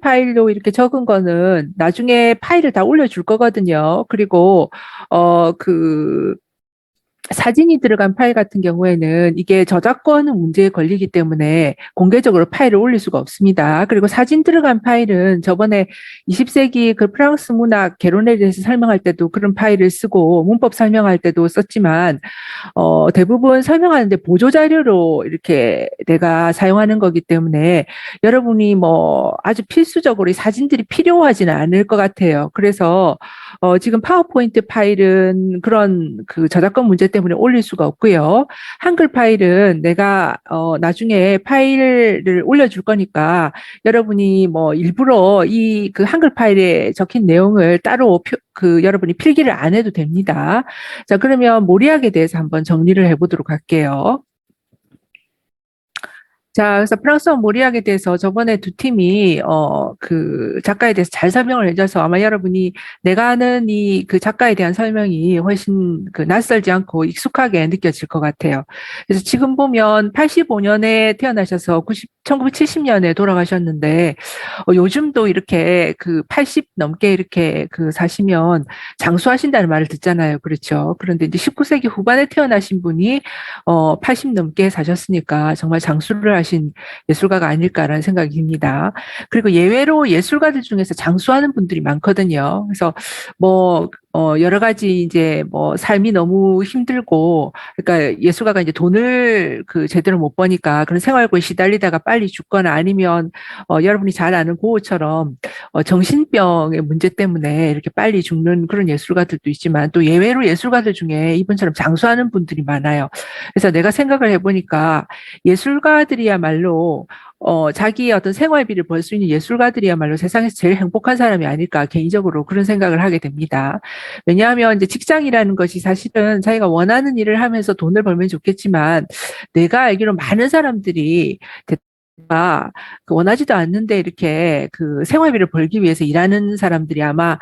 파일로 이렇게 적은 거는 나중에 파일을 다 올려줄 거거든요. 그리고, 그, 사진이 들어간 파일 같은 경우에는 이게 저작권 문제에 걸리기 때문에 공개적으로 파일을 올릴 수가 없습니다. 그리고 사진 들어간 파일은 저번에 20세기 그 프랑스 문학 개론에 대해서 설명할 때도 그런 파일을 쓰고 문법 설명할 때도 썼지만 대부분 설명하는데 보조자료로 이렇게 내가 사용하는 거기 때문에 여러분이 뭐 아주 필수적으로 이 사진들이 필요하지는 않을 것 같아요. 그래서 지금 파워포인트 파일은 그런 그 저작권 문제 때문에 올릴 수가 없고요. 한글 파일은 내가 나중에 파일을 올려줄 거니까 여러분이 뭐 일부러 이 그 한글 파일에 적힌 내용을 따로 그 여러분이 필기를 안 해도 됩니다. 자, 그러면 모리학에 대해서 한번 정리를 해보도록 할게요. 자, 그래서 프랑스어 모리학에 대해서 저번에 두 팀이, 그 작가에 대해서 잘 설명을 해줘서 아마 여러분이 내가 아는 이 그 작가에 대한 설명이 훨씬 그 낯설지 않고 익숙하게 느껴질 것 같아요. 그래서 지금 보면 85년에 태어나셔서 1970년에 돌아가셨는데, 요즘도 이렇게 그 80 넘게 이렇게 그 사시면 장수하신다는 말을 듣잖아요. 그렇죠. 그런데 이제 19세기 후반에 태어나신 분이 80 넘게 사셨으니까 정말 장수를 하신 예술가가 아닐까라는 생각이 듭니다. 그리고 예외로 예술가들 중에서 장수하는 분들이 많거든요. 그래서 뭐 여러 가지 이제 뭐 삶이 너무 힘들고, 그러니까 예술가가 이제 돈을 그 제대로 못 버니까 그런 생활고에 시달리다가 빨리 죽거나 아니면 여러분이 잘 아는 고흐처럼 정신병의 문제 때문에 이렇게 빨리 죽는 그런 예술가들도 있지만 또 예외로 예술가들 중에 이분처럼 장수하는 분들이 많아요. 그래서 내가 생각을 해보니까 예술가들이야말로 자기의 어떤 생활비를 벌 수 있는 예술가들이야말로 세상에서 제일 행복한 사람이 아닐까 개인적으로 그런 생각을 하게 됩니다. 왜냐하면 이제 직장이라는 것이 사실은 자기가 원하는 일을 하면서 돈을 벌면 좋겠지만 내가 알기로 많은 사람들이 그 원하지도 않는데 이렇게 그 생활비를 벌기 위해서 일하는 사람들이 아마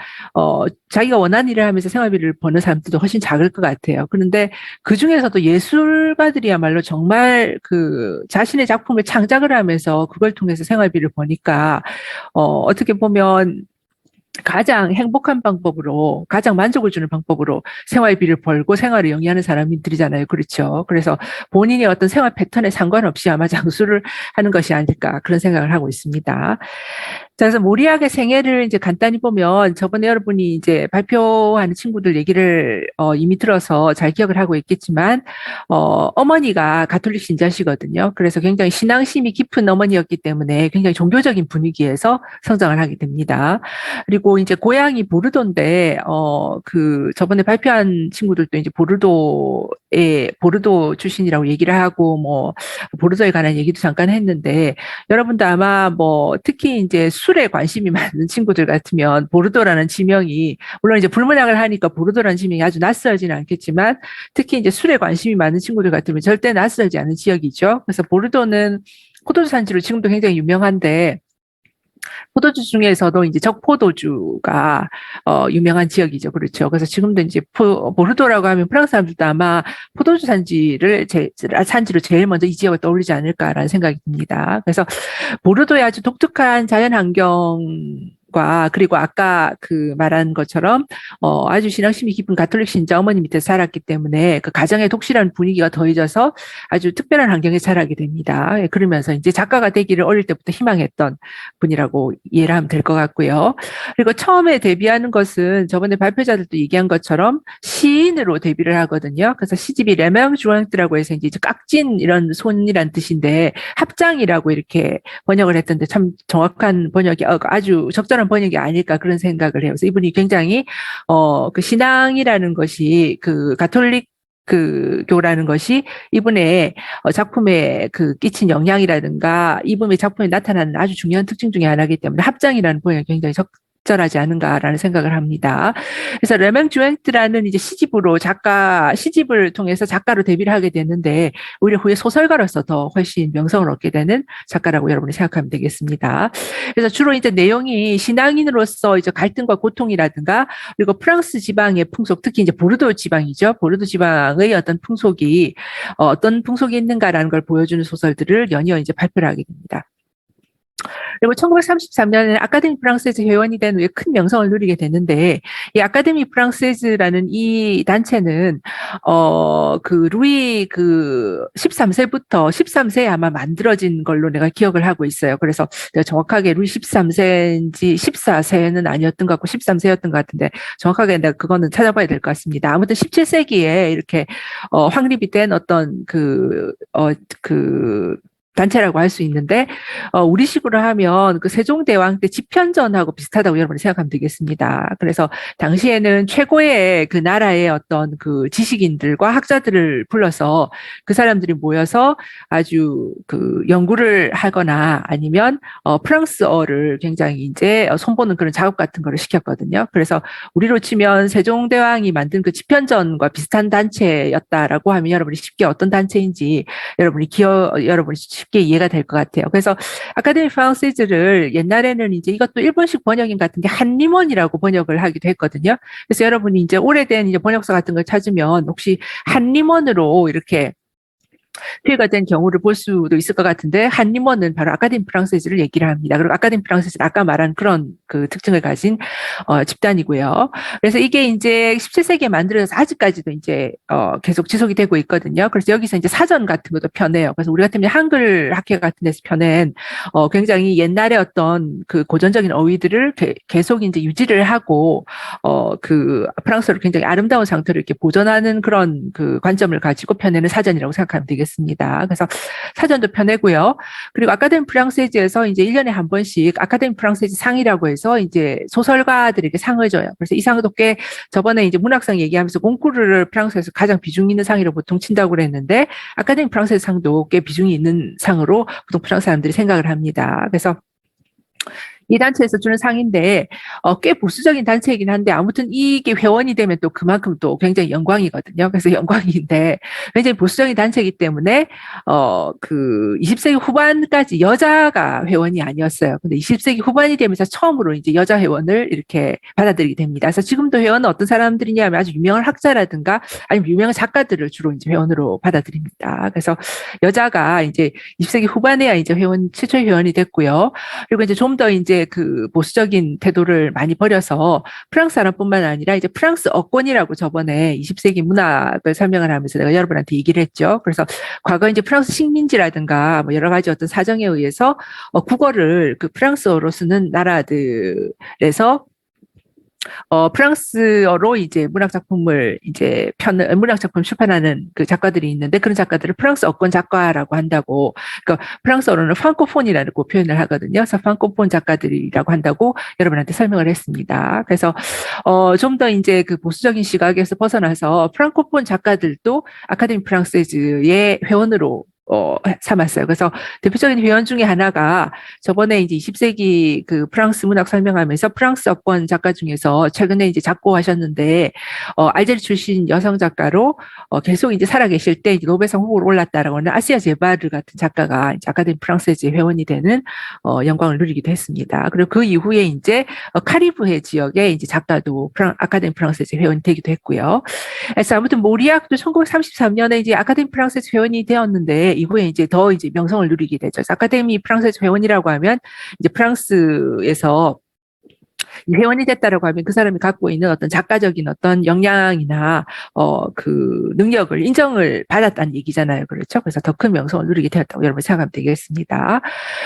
자기가 원하는 일을 하면서 생활비를 버는 사람들도 훨씬 작을 것 같아요. 그런데 그 중에서도 예술가들이야말로 정말 그 자신의 작품을 창작을 하면서 그걸 통해서 생활비를 버니까 어떻게 보면 가장 행복한 방법으로, 가장 만족을 주는 방법으로 생활비를 벌고 생활을 영위하는 사람들이잖아요. 그렇죠. 그래서 본인의 어떤 생활 패턴에 상관없이 아마 장수를 하는 것이 아닐까 그런 생각을 하고 있습니다. 자, 그래서 모리학의 생애를 이제 간단히 보면 저번에 여러분이 이제 발표하는 친구들 얘기를 이미 들어서 잘 기억을 하고 있겠지만 어머니가 가톨릭 신자시거든요. 그래서 굉장히 신앙심이 깊은 어머니였기 때문에 굉장히 종교적인 분위기에서 성장을 하게 됩니다. 그리고 이제 고향이 보르도인데 그 저번에 발표한 친구들도 이제 보르도 출신이라고 얘기를 하고 뭐 보르도에 관한 얘기도 잠깐 했는데 여러분도 아마 뭐 특히 이제 술에 관심이 많은 친구들 같으면 보르도라는 지명이 물론 이제 불문학을 하니까 보르도라는 지명이 아주 낯설지는 않겠지만 특히 이제 술에 관심이 많은 친구들 같으면 절대 낯설지 않은 지역이죠. 그래서 보르도는 포도주 산지로 지금도 굉장히 유명한데 포도주 중에서도 이제 적포도주가 유명한 지역이죠. 그렇죠. 그래서 지금도 이제 보르도라고 하면 프랑스 사람들도 아마 포도주 산지로 제일 먼저 이 지역을 떠올리지 않을까라는 생각이 듭니다. 그래서 보르도의 아주 독특한 자연 환경과 그리고 아까 그 말한 것처럼 아주 신앙심이 깊은 가톨릭 신자 어머니 밑에 살았기 때문에 그 가정의 독실한 분위기가 더해져서 아주 특별한 환경에 자라게 됩니다. 예, 그러면서 이제 작가가 되기를 어릴 때부터 희망했던 분이라고 이해를 하면 될 것 같고요. 그리고 처음에 데뷔하는 것은 저번에 발표자들도 얘기한 것처럼 시인으로 데뷔를 하거든요. 그래서 시집이 레명 주앙트라고 해서 이제 깍진 이런 손이란 뜻인데 합장이라고 이렇게 번역을 했던데 참 정확한 번역이 아주 적절한 번역이 아닐까 그런 생각을 해요. 그래서 이분이 굉장히 그 신앙이라는 것이 그 가톨릭 그 교라는 것이 이분의 작품에 그 끼친 영향이라든가 이분의 작품에 나타나는 아주 중요한 특징 중에 하나이기 때문에 합장이라는 번역이 굉장히 적절하지 않은가라는 생각을 합니다. 그래서 레맹 주엔트라는 이제 시집을 통해서 작가로 데뷔를 하게 됐는데 오히려 후에 소설가로서 더 훨씬 명성을 얻게 되는 작가라고 여러분이 생각하면 되겠습니다. 그래서 주로 이제 내용이 신앙인으로서 이제 갈등과 고통이라든가 그리고 프랑스 지방의 풍속, 특히 이제 보르도 지방이죠. 보르도 지방의 어떤 풍속이 어떤 풍속이 있는가라는 걸 보여주는 소설들을 연이어 이제 발표를 하게 됩니다. 그리고 1933년에 아카데미 프랑세즈 회원이 된 후에 큰 명성을 누리게 되는데, 이 아카데미 프랑세즈라는 이 단체는 그 루이 그 13세부터 13세에 아마 만들어진 걸로 내가 기억을 하고 있어요. 그래서 내가 정확하게 루이 13세인지 14세는 아니었던 것 같고 13세였던 것 같은데, 정확하게 내가 그거는 찾아봐야 될 것 같습니다. 아무튼 17세기에 이렇게 확립이 된 어떤 그 단체라고 할 수 있는데, 우리식으로 하면 그 세종대왕 때 집현전하고 비슷하다고 여러분이 생각하면 되겠습니다. 그래서 당시에는 최고의 그 나라의 어떤 그 지식인들과 학자들을 불러서 그 사람들이 모여서 아주 그 연구를 하거나 아니면 프랑스어를 굉장히 이제 손보는 그런 작업 같은 거를 시켰거든요. 그래서 우리로 치면 세종대왕이 만든 그 집현전과 비슷한 단체였다라고 하면 여러분이 쉽게 어떤 단체인지 여러분이 쉽게 이해가 될 것 같아요. 그래서 아카데미 프랑세즈를 옛날에는 이제 이것도 일본식 번역인 같은 게 한림원이라고 번역을 하기도 했거든요. 그래서 여러분이 이제 오래된 이제 번역서 같은 걸 찾으면 혹시 한림원으로 이렇게 피해가 된 경우를 볼 수도 있을 것 같은데, 한림원은 바로 아카데미 프랑세즈를 얘기를 합니다. 그리고 아카데미 프랑세즈는 아까 말한 그런 그 특징을 가진 집단이고요. 그래서 이게 이제 17세기에 만들어져서 아직까지도 이제 계속 지속이 되고 있거든요. 그래서 여기서 이제 사전 같은 것도 펴내요. 그래서 우리 같으면 한글 학회 같은 데서 펴낸 굉장히 옛날의 어떤 그 고전적인 어휘들을 계속 이제 유지를 하고 그 프랑스어를 굉장히 아름다운 상태로 이렇게 보존하는 그런 그 관점을 가지고 펴내는 사전이라고 생각하면 되겠습니다. 그래서 사전도 펴내고요. 그리고 아카데미 프랑세즈에서 이제 1년에 한 번씩 아카데미 프랑세즈 상이라고 해서 이제 소설가들에게 상을 줘요. 그래서 이 상도 꽤 저번에 이제 문학상 얘기하면서 콩쿠르를 프랑스에서 가장 비중 있는 상이라고 보통 친다고 그랬는데, 아카데미 프랑세즈 상도 꽤 비중이 있는 상으로 보통 프랑스 사람들이 생각을 합니다. 그래서 이 단체에서 주는 상인데 꽤 보수적인 단체이긴 한데, 아무튼 이게 회원이 되면 또 그만큼 또 굉장히 영광이거든요. 그래서 영광인데 굉장히 보수적인 단체이기 때문에 그 20세기 후반까지 여자가 회원이 아니었어요. 근데 20세기 후반이 되면서 처음으로 이제 여자 회원을 이렇게 받아들이게 됩니다. 그래서 지금도 회원은 어떤 사람들이냐 하면 아주 유명한 학자라든가 아니면 유명한 작가들을 주로 이제 회원으로 받아들입니다. 그래서 여자가 이제 20세기 후반에야 이제 최초의 회원이 됐고요. 그리고 이제 좀 더 이제 그 보수적인 태도를 많이 버려서 프랑스 사람뿐만 아니라 이제 프랑스어권이라고 저번에 20세기 문학을 설명을 하면서 내가 여러분한테 얘기를 했죠. 그래서 과거 이제 프랑스 식민지라든가 뭐 여러 가지 어떤 사정에 의해서 국어를 그 프랑스어로 쓰는 나라들에서 프랑스어로 이제 문학 작품 출판하는 그 작가들이 있는데, 그런 작가들을 프랑스어권 작가라고 한다고, 그러니까 프랑스어로는 프랑코폰이라고 표현을 하거든요. 그래서 프랑코폰 작가들이라고 한다고 여러분한테 설명을 했습니다. 그래서 좀 더 이제 그 보수적인 시각에서 벗어나서 프랑코폰 작가들도 아카데미 프랑세즈의 회원으로 삼았어요. 그래서 대표적인 회원 중에 하나가 저번에 이제 20세기 그 프랑스 문학 설명하면서 프랑스어권 작가 중에서 최근에 이제 작고하셨는데, 알제리 출신 여성 작가로 계속 이제 살아계실 때 이제 노벨상 후보로 올랐다라고 하는 아시아 제바르 같은 작가가 이제 아카데미 프랑세즈 회원이 되는 영광을 누리기도 했습니다. 그리고 그 이후에 이제 카리브해 지역의 이제 작가도 아카데미 프랑세즈 회원이 되기도 했고요. 그래서 아무튼 모리악도 1933년에 이제 아카데미 프랑세즈 회원이 되었는데, 이후에 이제 더 이제 명성을 누리게 되죠. 아카데미 프랑세즈 회원이라고 하면 이제 프랑스에서 회원이 됐다라고 하면 그 사람이 갖고 있는 어떤 작가적인 어떤 역량이나 그 능력을 인정을 받았다는 얘기잖아요. 그렇죠? 그래서 더 큰 명성을 누리게 되었다고 여러분 생각하면 되겠습니다.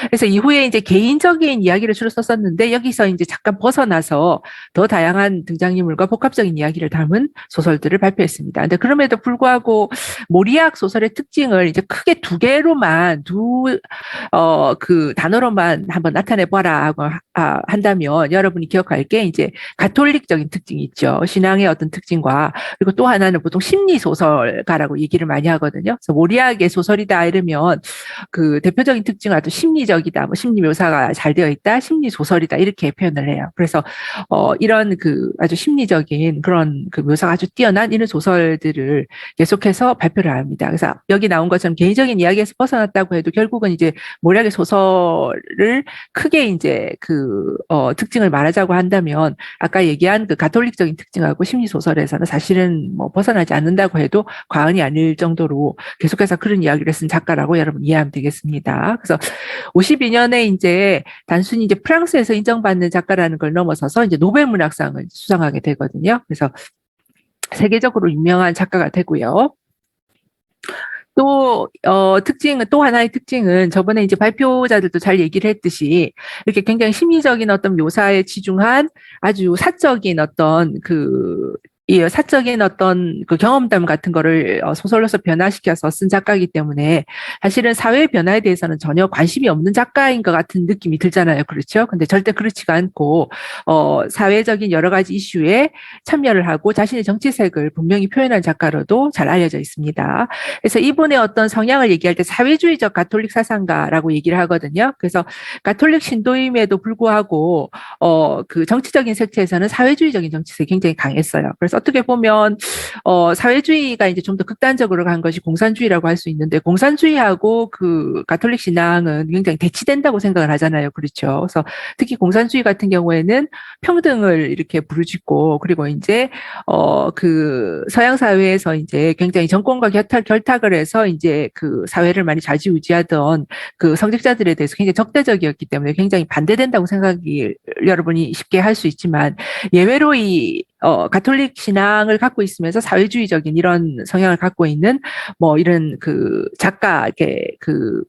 그래서 이후에 이제 개인적인 이야기를 주로 썼었는데, 여기서 이제 잠깐 벗어나서 더 다양한 등장인물과 복합적인 이야기를 담은 소설들을 발표했습니다. 근데 그럼에도 불구하고 모리악 소설의 특징을 이제 크게 두 개로만 그 단어로만 한번 나타내 보라 하고 한다면 여러분이 기억할 게 이제 가톨릭적인 특징이 있죠. 신앙의 어떤 특징과, 그리고 또 하나는 보통 심리 소설가라고 얘기를 많이 하거든요. 그래서 모리악의 소설이다 이러면 그 대표적인 특징은 아주 심리적이다, 뭐 심리 묘사가 잘 되어 있다, 심리 소설이다 이렇게 표현을 해요. 그래서 이런 그 아주 심리적인 그런 그 묘사가 아주 뛰어난 이런 소설들을 계속해서 발표를 합니다. 그래서 여기 나온 것처럼 개인적인 이야기에서 벗어났다고 해도 결국은 이제 모리악의 소설을 크게 이제 그 특징을 말하자고 한다고 한다면 아까 얘기한 그 가톨릭적인 특징하고 심리소설에서는 사실은 뭐 벗어나지 않는다고 해도 과언이 아닐 정도로 계속해서 그런 이야기를 쓴 작가라고 여러분 이해하면 되겠습니다. 그래서 52년에 이제 단순히 이제 프랑스에서 인정받는 작가라는 걸 넘어서서 이제 노벨 문학상을 수상하게 되거든요. 그래서 세계적으로 유명한 작가가 되고요. 또, 또 하나의 특징은 저번에 이제 발표자들도 잘 얘기를 했듯이 이렇게 굉장히 심리적인 어떤 묘사에 치중한 아주 사적인 어떤 이 사적인 어떤 그 경험담 같은 거를 소설로서 변화시켜서 쓴 작가이기 때문에 사실은 사회 변화에 대해서는 전혀 관심이 없는 작가인 것 같은 느낌이 들잖아요. 그렇죠? 근데 절대 그렇지가 않고, 사회적인 여러 가지 이슈에 참여를 하고 자신의 정치색을 분명히 표현한 작가로도 잘 알려져 있습니다. 그래서 이분의 어떤 성향을 얘기할 때 사회주의적 가톨릭 사상가라고 얘기를 하거든요. 그래서 가톨릭 신도임에도 불구하고 그 정치적인 색채에서는 사회주의적인 정치색이 굉장히 강했어요. 그래서 어떻게 보면 사회주의가 이제 좀 더 극단적으로 간 것이 공산주의라고 할 수 있는데 공산주의하고 그 가톨릭 신앙은 굉장히 대치된다고 생각을 하잖아요. 그렇죠. 그래서 특히 공산주의 같은 경우에는 평등을 이렇게 부르짖고 그리고 이제 그 서양 사회에서 이제 굉장히 정권과 결탁을 해서 이제 그 사회를 많이 좌지우지하던 그 성직자들에 대해서 굉장히 적대적이었기 때문에 굉장히 반대된다고 생각이 여러분이 쉽게 할 수 있지만 예외로 이 가톨릭 신앙을 갖고 있으면서 사회주의적인 이런 성향을 갖고 있는 뭐 이런 그 작가 이렇게 그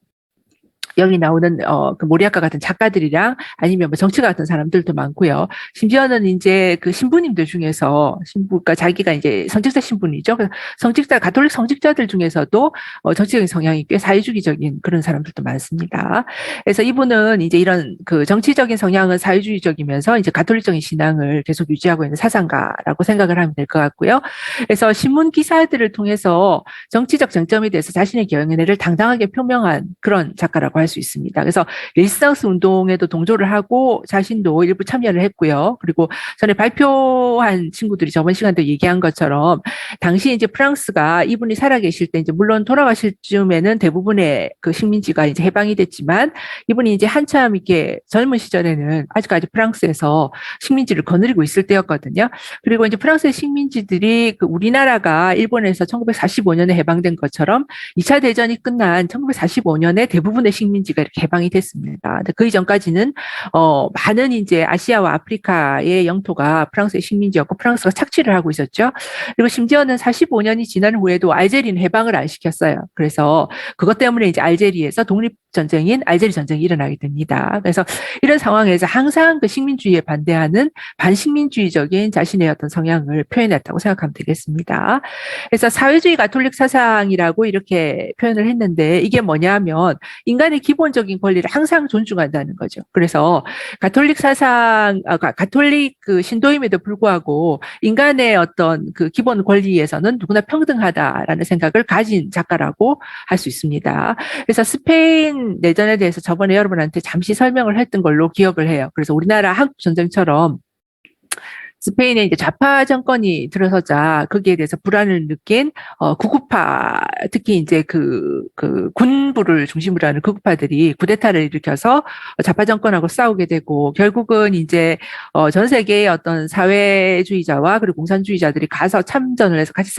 여기 나오는 그 모리아카 같은 작가들이랑 아니면 뭐 정치가 같은 사람들도 많고요. 심지어는 이제 그 신부님들 중에서 신부가 자기가 이제 성직자 신부이죠. 그래서 성직자 가톨릭 성직자들 중에서도 정치적인 성향이 꽤 사회주의적인 그런 사람들도 많습니다. 그래서 이분은 이제 이런 그 정치적인 성향은 사회주의적이면서 이제 가톨릭적인 신앙을 계속 유지하고 있는 사상가라고 생각을 하면 될 것 같고요. 그래서 신문 기사들을 통해서 정치적 쟁점에 대해서 자신의 견해를 당당하게 표명한 그런 작가라고 할 수 있습니다. 그래서 레지스탕스 운동에도 동조를 하고 자신도 일부 참여를 했고요. 그리고 전에 발표한 친구들이 저번 시간도 얘기한 것처럼 당시 이제 프랑스가 이분이 살아계실 때 이제 물론 돌아가실 즈음에는 대부분의 그 식민지가 이제 해방이 됐지만 이분이 이제 한참 이렇게 젊은 시절에는 아직까지 프랑스에서 식민지를 거느리고 있을 때였거든요. 그리고 이제 프랑스의 식민지들이 그 우리나라가 일본에서 1945년에 해방된 것처럼 2차 대전이 끝난 1945년에 대부분의 식민지가 이렇게 해방이 됐습니다. 근데 그 이전까지는 많은 이제 아시아와 아프리카의 영토가 프랑스의 식민지였고 프랑스가 착취를 하고 있었죠. 그리고 심지어는 45년이 지난 후에도 알제리는 해방을 안 시켰어요. 그래서 그것 때문에 이제 알제리에서 독립전쟁인 알제리 전쟁이 일어나게 됩니다. 그래서 이런 상황에서 항상 그 식민주의에 반대하는 반식민주의적인 자신의 어떤 성향을 표현했다고 생각하면 되겠습니다. 그래서 사회주의 가톨릭 사상이라고 이렇게 표현을 했는데 이게 뭐냐면 인간의 기본적인 권리를 항상 존중한다는 거죠. 그래서 가톨릭 사상, 가톨릭 그 신도임에도 불구하고 인간의 어떤 그 기본 권리에서는 누구나 평등하다라는 생각을 가진 작가라고 할 수 있습니다. 그래서 스페인 내전에 대해서 저번에 여러분한테 잠시 설명을 했던 걸로 기억을 해요. 그래서 우리나라 한국 전쟁처럼 스페인에 이제 좌파 정권이 들어서자 거기에 대해서 불안을 느낀 구구파 특히 이제 그 군부를 중심으로 하는 구구파들이 쿠데타를 일으켜서 좌파 정권하고 싸우게 되고 결국은 이제 전 세계의 어떤 사회주의자와 그리고 공산주의자들이 가서 참전을 해서 같이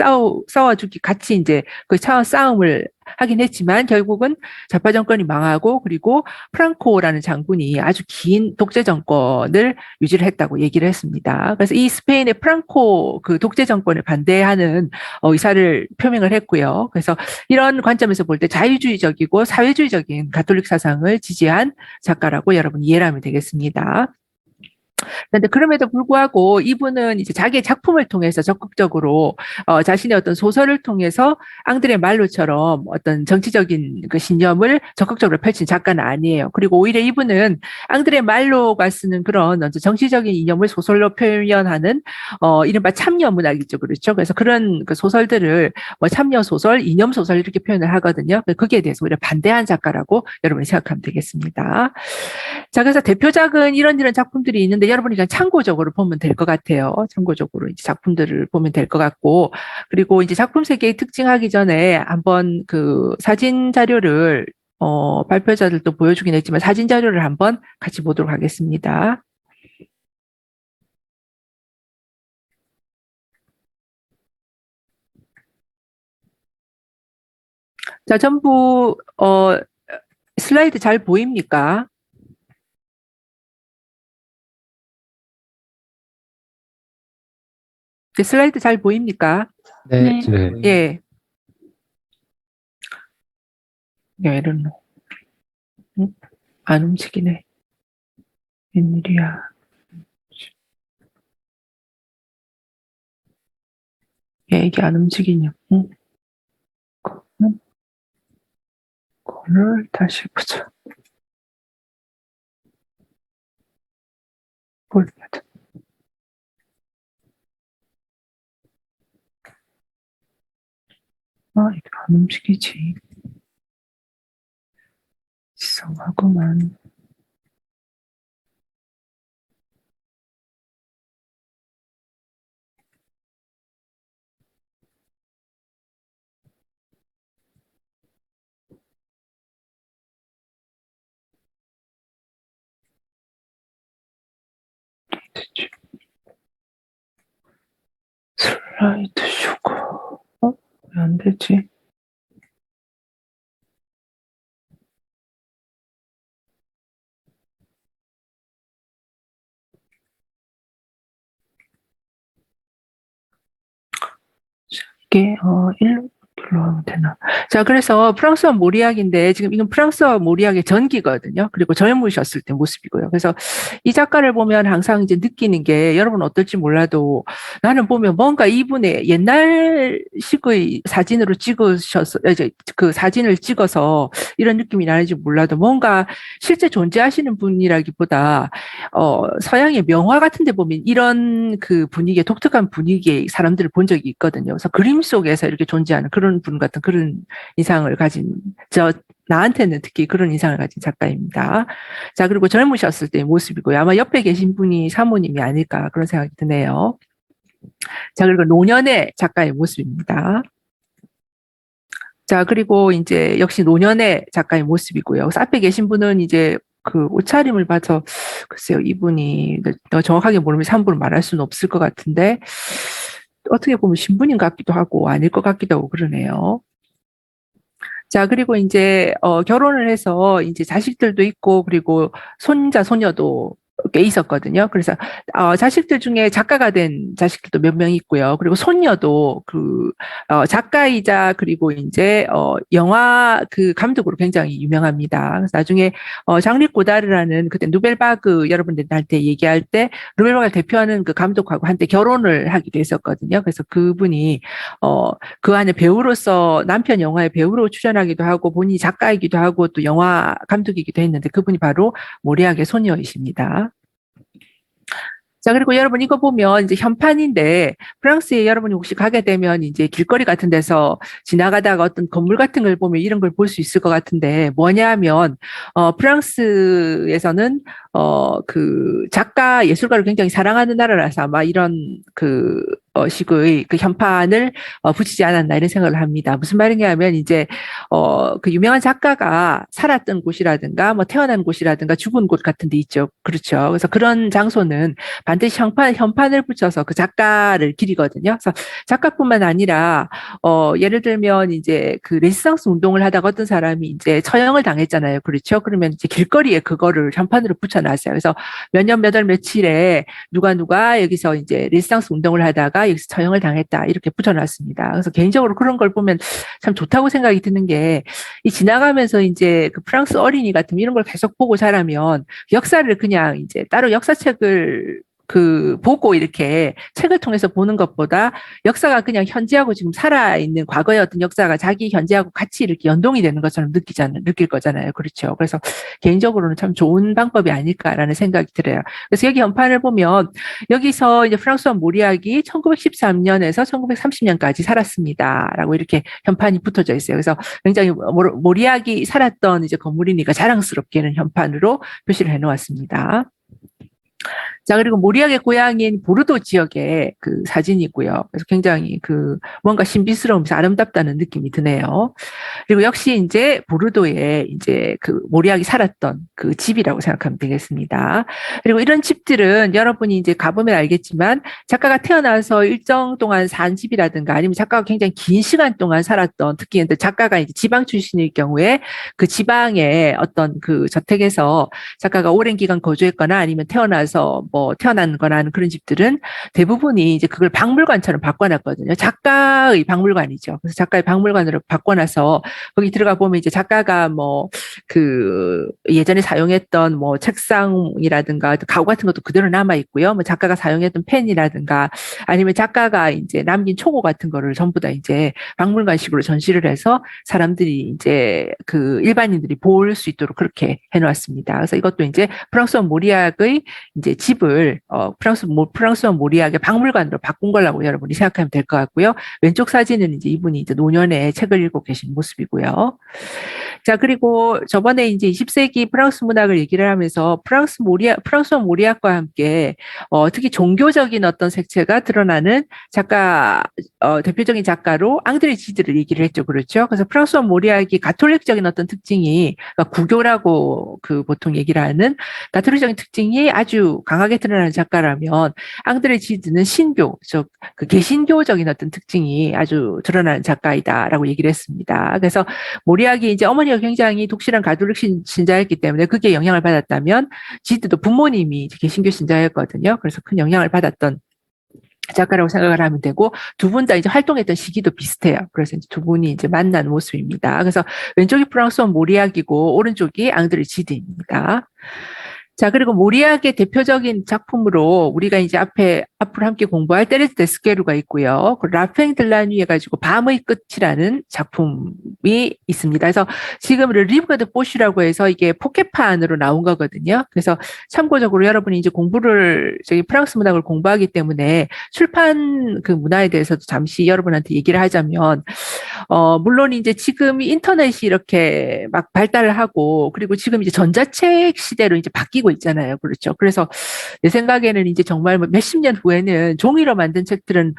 싸워주기 같이 이제 그 차원 싸움을 하긴 했지만 결국은 좌파 정권이 망하고 그리고 프랑코라는 장군이 아주 긴 독재 정권을 유지를 했다고 얘기를 했습니다. 그래서 이 스페인의 프랑코 그 독재 정권을 반대하는 의사를 표명을 했고요. 그래서 이런 관점에서 볼 때 자유주의적이고 사회주의적인 가톨릭 사상을 지지한 작가라고 여러분 이해를 하면 되겠습니다. 그런데 그럼에도 불구하고 이분은 이제 자기의 작품을 통해서 적극적으로 자신의 어떤 소설을 통해서 앙드레 말로처럼 어떤 정치적인 그 신념을 적극적으로 펼친 작가는 아니에요. 그리고 오히려 이분은 앙드레 말로가 쓰는 그런 정치적인 이념을 소설로 표현하는 이른바 참여 문학이죠, 그렇죠? 그래서 그런 그 소설들을 뭐 참여 소설, 이념 소설 이렇게 표현을 하거든요. 거기에 대해서 오히려 반대한 작가라고 여러분이 생각하면 되겠습니다. 자, 그래서 대표작은 이런 작품들이 있는데 여러분이 그냥 참고적으로 보면 될 것 같아요. 참고적으로 이제 작품들을 보면 될 것 같고, 그리고 이제 작품 세계의 특징하기 전에 한번 그 사진 자료를 발표자들도 보여주긴 했지만 사진 자료를 한번 같이 보도록 하겠습니다. 자, 전부, 슬라이드 잘 보입니까? 슬라이드 잘 보입니까? 네. 네. 예. 야, 이런, 안 움직이네. 웬일이야. 예, 이게 안 움직이냐. 응? 그거를 다시 보자. 뭘 해야 돼? 아, 이게 안 움직이지. 이상하구만. 됐지. 슬라이드 쇼고. 왜 안 되지? 이게, 일로 하면 되나. 자, 그래서 프랑스어 모리학인데, 지금 이건 프랑스어 모리학의 전기거든요. 그리고 젊으셨을 때 모습이고요. 그래서 이 작가를 보면 항상 이제 느끼는 게, 여러분 어떨지 몰라도 나는 보면 뭔가 이분의 옛날식의 사진으로 찍으셔서, 이제 그 사진을 찍어서 이런 느낌이 나는지 몰라도 뭔가 실제 존재하시는 분이라기보다, 서양의 명화 같은 데 보면 이런 그 분위기에, 독특한 분위기의 사람들을 본 적이 있거든요. 그래서 그림 속에서 이렇게 존재하는 그런 분 같은 그런 인상을 가진, 나한테는 특히 그런 인상을 가진 작가입니다. 자, 그리고 젊으셨을 때의 모습이고요. 아마 옆에 계신 분이 사모님이 아닐까 그런 생각이 드네요. 자, 그리고 노년의 작가의 모습입니다. 자, 그리고 이제 역시 노년의 작가의 모습이고요. 그래서 앞에 계신 분은 이제 그 옷차림을 봐서 글쎄요, 이분이 정확하게 모르면서 함부로 말할 수는 없을 것 같은데 어떻게 보면 신부님 같기도 하고 아닐 것 같기도 하고 그러네요. 자, 그리고 이제 결혼을 해서 이제 자식들도 있고 그리고 손자 손녀도 꽤 있었거든요. 그래서 자식들 중에 작가가 된 자식들도 몇 명 있고요. 그리고 손녀도 그 작가이자 그리고 이제 영화 그 감독으로 굉장히 유명합니다. 그래서 나중에 장리 고다르라는 그때 누벨바그 여러분들한테 얘기할 때 누벨바그를 대표하는 그 감독하고 한때 결혼을 하기도 했었거든요. 그래서 그분이 그 안에 배우로서 남편 영화의 배우로 출연하기도 하고 본인이 작가이기도 하고 또 영화 감독이기도 했는데 그분이 바로 모리학의 소녀이십니다. 자, 그리고 여러분 이거 보면 이제 현판인데 프랑스에 여러분이 혹시 가게 되면 이제 길거리 같은 데서 지나가다가 어떤 건물 같은 걸 보면 이런 걸 볼 수 있을 것 같은데 뭐냐면 프랑스에서는 그 작가 예술가를 굉장히 사랑하는 나라라서 아마 이런 그 식의 그 현판을 붙이지 않았나 이런 생각을 합니다. 무슨 말이냐 하면 이제 그 유명한 작가가 살았던 곳이라든가 뭐 태어난 곳이라든가 죽은 곳 같은 데 있죠. 그렇죠. 그래서 그런 장소는 반드시 현판을 붙여서 그 작가를 기리거든요. 그래서 작가뿐만 아니라 예를 들면 이제 그 레지스탕스 운동을 하다가 어떤 사람이 이제 처형을 당했잖아요. 그렇죠. 그러면 이제 길거리에 그거를 현판으로 붙여놨어요. 그래서 몇 년 몇 월 며칠에 누가 여기서 이제 레지스탕스 운동을 하다가 여기서 처형을 당했다 이렇게 붙여놨습니다. 그래서 개인적으로 그런 걸 보면 참 좋다고 생각이 드는 게 이 지나가면서 이제 그 프랑스 어린이 같은 이런 걸 계속 보고 자라면 역사를 그냥 이제 따로 역사책을 그 보고 이렇게 책을 통해서 보는 것보다 역사가 그냥 현재하고 지금 살아있는 과거의 어떤 역사가 자기 현재하고 같이 이렇게 연동이 되는 것처럼 느낄 거잖아요. 그렇죠. 그래서 개인적으로는 참 좋은 방법이 아닐까라는 생각이 들어요. 그래서 여기 현판을 보면 여기서 이제 프랑스와 모리학이 1913년에서 1930년까지 살았습니다라고 이렇게 현판이 붙어져 있어요. 그래서 굉장히 모리학이 살았던 이제 건물이니까 자랑스럽게는 현판으로 표시를 해놓았습니다. 자, 그리고 모리아게 고향인 보르도 지역의 그 사진이고요. 그래서 굉장히 그 뭔가 신비스러우면서 아름답다는 느낌이 드네요. 그리고 역시 이제 보르도에 이제 그 모리아게 살았던 그 집이라고 생각하면 되겠습니다. 그리고 이런 집들은 여러분이 이제 가보면 알겠지만 작가가 태어나서 일정 동안 산 집이라든가 아니면 작가가 굉장히 긴 시간 동안 살았던, 특히 작가가 이제 지방 출신일 경우에 그 지방의 어떤 그 저택에서 작가가 오랜 기간 거주했거나 아니면 태어나서 뭐 태어난 거나 하는 그런 집들은 대부분이 이제 그걸 박물관처럼 바꿔놨거든요. 작가의 박물관이죠. 그래서 작가의 박물관으로 바꿔놔서 거기 들어가 보면 이제 작가가 뭐 그 예전에 사용했던 뭐 책상이라든가 가구 같은 것도 그대로 남아 있고요. 뭐 작가가 사용했던 펜이라든가 아니면 작가가 이제 남긴 초고 같은 거를 전부 다 이제 박물관식으로 전시를 해서 사람들이 이제 그 일반인들이 볼 수 있도록 그렇게 해놓았습니다. 그래서 이것도 이제 프랑스원 모리악의 이제 집을 프랑스원 모리악의 박물관으로 바꾼 거라고 여러분이 생각하면 될 것 같고요. 왼쪽 사진은 이제 이분이 이제 노년에 책을 읽고 계신 모습이고요. 자, 그리고 저번에 이제 20세기 프랑스 문학을 얘기를 하면서 프랑스원 모리악과 함께 특히 종교적인 어떤 색채가 드러나는 작가, 대표적인 작가로 앙드레 지드를 얘기를 했죠. 그렇죠. 그래서 프랑스원 모리악이 가톨릭적인 어떤 특징이, 그러니까 구교라고 그 보통 얘기를 하는 가톨릭적인 특징이 아주 강하게 드러나는 작가라면 앙드레 지드는 신교, 즉 그 개신교적인 어떤 특징이 아주 드러나는 작가이다라고 얘기를 했습니다. 그래서 모리악이 이제 어머니가 굉장히 독실한 가톨릭 신자였기 때문에 그게 영향을 받았다면 지드도 부모님이 개신교 신자였거든요. 그래서 큰 영향을 받았던 작가라고 생각을 하면 되고 두 분 다 이제 활동했던 시기도 비슷해요. 그래서 이제 두 분이 이제 만난 모습입니다. 그래서 왼쪽이 프랑스원 모리악이고 오른쪽이 앙드레 지드입니다. 자, 그리고 모리악의 대표적인 작품으로 우리가 이제 앞으로 함께 공부할 테레스 데스케루가 있고요. 그 라팽 들라뉴 해가지고 밤의 끝이라는 작품이 있습니다. 그래서 지금 리브가 드 포슈라고 해서 이게 포켓판으로 나온 거거든요. 그래서 참고적으로 여러분이 이제 프랑스 문학을 공부하기 때문에 출판 그 문화에 대해서도 잠시 여러분한테 얘기를 하자면, 물론 이제 지금 인터넷이 이렇게 막 발달을 하고, 그리고 지금 이제 전자책 시대로 이제 바뀌고 있잖아요. 그렇죠. 그래서 내 생각에는 이제 정말 몇십 년 후에는 종이로 만든 책들은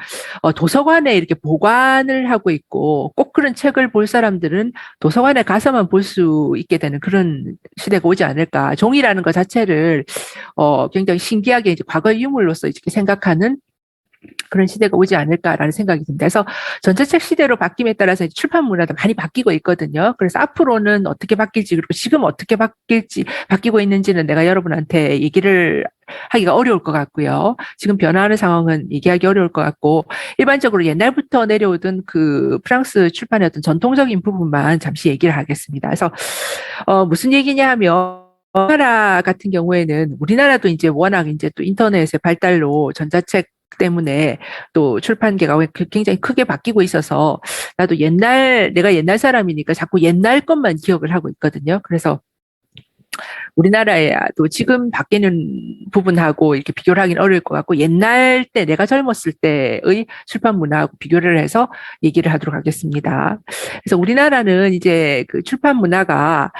도서관에 이렇게 보관을 하고 있고, 꼭 그런 책을 볼 사람들은 도서관에 가서만 볼 수 있게 되는 그런 시대가 오지 않을까. 종이라는 것 자체를 굉장히 신기하게 이제 과거의 유물로서 이렇게 생각하는 그런 시대가 오지 않을까라는 생각이 듭니다. 그래서 전자책 시대로 바뀜에 따라서 출판 문화도 많이 바뀌고 있거든요. 그래서 앞으로는 어떻게 바뀔지, 그리고 지금 어떻게 바뀌고 있는지는 내가 여러분한테 얘기를 하기가 어려울 것 같고요. 지금 변화하는 상황은 얘기하기 어려울 것 같고, 일반적으로 옛날부터 내려오던 그 프랑스 출판의 어떤 전통적인 부분만 잠시 얘기를 하겠습니다. 그래서 무슨 얘기냐 하면, 우리나라 같은 경우에는 우리나라도 이제 워낙 이제 또 인터넷의 발달로 전자책 때문에 또 출판계가 굉장히 크게 바뀌고 있어서 나도 내가 옛날 사람이니까 자꾸 옛날 것만 기억을 하고 있거든요. 그래서 우리나라에 또 지금 바뀌는 부분하고 이렇게 비교를 하기는 어려울 것 같고 옛날 때 내가 젊었을 때의 출판 문화하고 비교를 해서 얘기를 하도록 하겠습니다. 그래서 우리나라는 이제 그 출판 문화가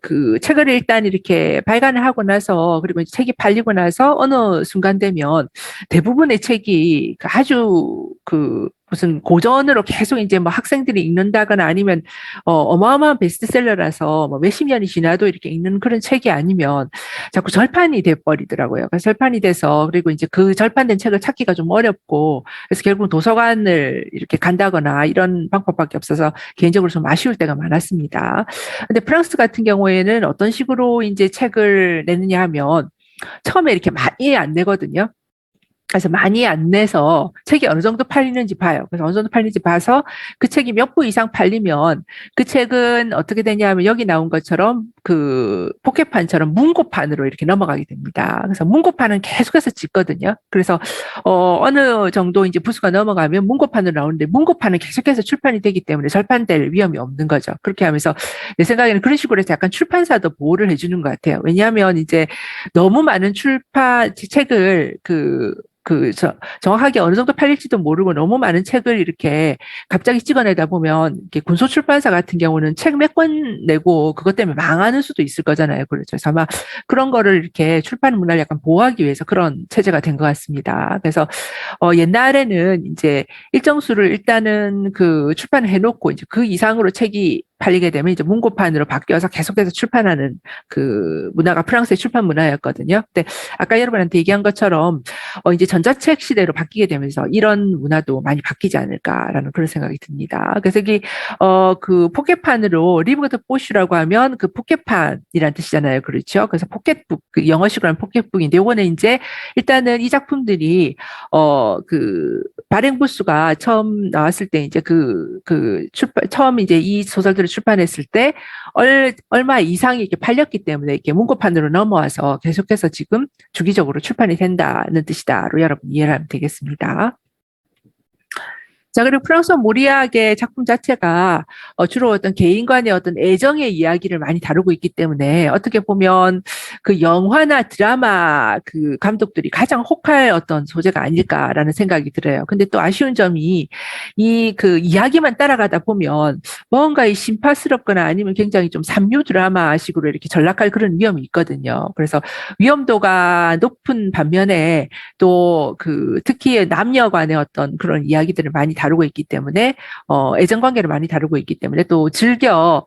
그 책을 일단 이렇게 발간을 하고 나서 그리고 책이 팔리고 나서 어느 순간 되면 대부분의 책이 아주 그 무슨 고전으로 계속 이제 뭐 학생들이 읽는다거나 아니면 어마어마한 베스트셀러라서 뭐 몇십 년이 지나도 이렇게 읽는 그런 책이 아니면 자꾸 절판이 돼버리더라고요. 그래서 절판이 돼서 그리고 이제 그 절판된 책을 찾기가 좀 어렵고 그래서 결국 도서관을 이렇게 간다거나 이런 방법밖에 없어서 개인적으로 좀 아쉬울 때가 많았습니다. 근데 프랑스 같은 경우에는 어떤 식으로 이제 책을 내느냐 하면 처음에 이렇게 많이 안 내거든요. 그래서 많이 안 내서 책이 어느 정도 팔리는지 봐요. 그래서 어느 정도 팔리는지 봐서 그 책이 몇 부 이상 팔리면 그 책은 어떻게 되냐면 여기 나온 것처럼 그 포켓판처럼 문고판으로 이렇게 넘어가게 됩니다. 그래서 문고판은 계속해서 짓거든요. 그래서 어느 정도 이제 부수가 넘어가면 문고판으로 나오는데 문고판은 계속해서 출판이 되기 때문에 절판될 위험이 없는 거죠. 그렇게 하면서 내 생각에는 그런 식으로 해서 약간 출판사도 보호를 해주는 것 같아요. 왜냐하면 이제 너무 많은 책을 정확하게 어느 정도 팔릴지도 모르고 너무 많은 책을 이렇게 갑자기 찍어내다 보면 이렇게 군소출판사 같은 경우는 책 몇 권 내고 그것 때문에 망하는 않을 수도 있을 거잖아요. 그렇죠. 그래서 아마 그런 거를 이렇게 출판 문화를 약간 보호하기 위해서 그런 체제가 된 것 같습니다. 그래서 옛날에는 이제 일정 수를 일단은 그 출판을 해놓고 이제 그 이상으로 책이 팔리게 되면 이제 문고판으로 바뀌어서 계속해서 출판하는 그 문화가 프랑스의 출판 문화였거든요. 근데 아까 여러분한테 얘기한 것처럼 이제 전자책 시대로 바뀌게 되면서 이런 문화도 많이 바뀌지 않을까라는 그런 생각이 듭니다. 그래서 여기 그 포켓판으로 리브드 포슈라고 하면 그 포켓판이라는 뜻이잖아요. 그렇죠? 그래서 포켓북, 그 영어식으로 하면 포켓북인데 요거는 이제 일단은 이 작품들이 그 발행 부수가 처음 나왔을 때 이제 처음 이제 이 소설들을 출판했을 때 얼마 이상이 이렇게 팔렸기 때문에 이렇게 문고판으로 넘어와서 계속해서 지금 주기적으로 출판이 된다는 뜻이다로 여러분 이해를 하면 되겠습니다. 자, 그리고 프랑스와 모리아의 작품 자체가 주로 어떤 개인 간의 어떤 애정의 이야기를 많이 다루고 있기 때문에 어떻게 보면 그 영화나 드라마 그 감독들이 가장 혹할 어떤 소재가 아닐까라는 생각이 들어요. 근데 또 아쉬운 점이 이 그 이야기만 따라가다 보면 뭔가 이 심파스럽거나 아니면 굉장히 좀 삼류 드라마식으로 이렇게 전락할 그런 위험이 있거든요. 그래서 위험도가 높은 반면에 또 그 특히 남녀 간의 어떤 그런 이야기들을 많이 다루고 있기 때문에 애정 관계를 많이 다루고 있기 때문에 또 즐겨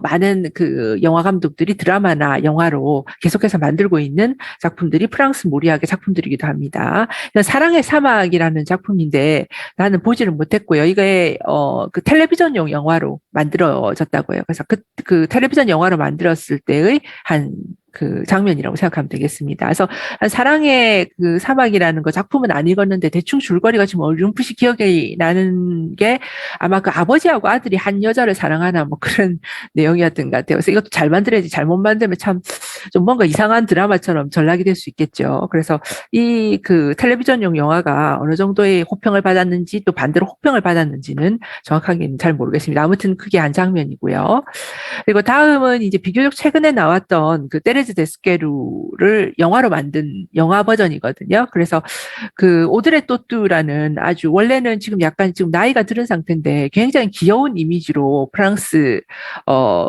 많은 그 영화 감독들이 드라마나 영화로 계속해서 만들고 있는 작품들이 프랑스 모리아의 작품들이기도 합니다. 사랑의 사막이라는 작품인데 나는 보지를 못했고요. 이게 그 텔레비전용 영화로 만들어졌다고요. 그래서 그 텔레비전 영화로 만들었을 때의 한 그 장면이라고 생각하면 되겠습니다. 그래서 사랑의 그 사막이라는 거 작품은 안 읽었는데 대충 줄거리가 지금 어렴풋이 기억이 나는 게 아마 그 아버지하고 아들이 한 여자를 사랑하나 뭐 그런 내용이었던 것 같아요. 그래서 이것도 잘 만들어야지 잘못 만들면 참 좀 뭔가 이상한 드라마처럼 전락이 될 수 있겠죠. 그래서 이 그 텔레비전용 영화가 어느 정도의 호평을 받았는지 또 반대로 혹평을 받았는지는 정확하게는 잘 모르겠습니다. 아무튼 그게 한 장면이고요. 그리고 다음은 이제 비교적 최근에 나왔던 그 테레즈 데스케루를 영화로 만든 영화 버전이거든요. 그래서 그 오드레 또뚜라는 아주 원래는 지금 약간 지금 나이가 들은 상태인데 굉장히 귀여운 이미지로 프랑스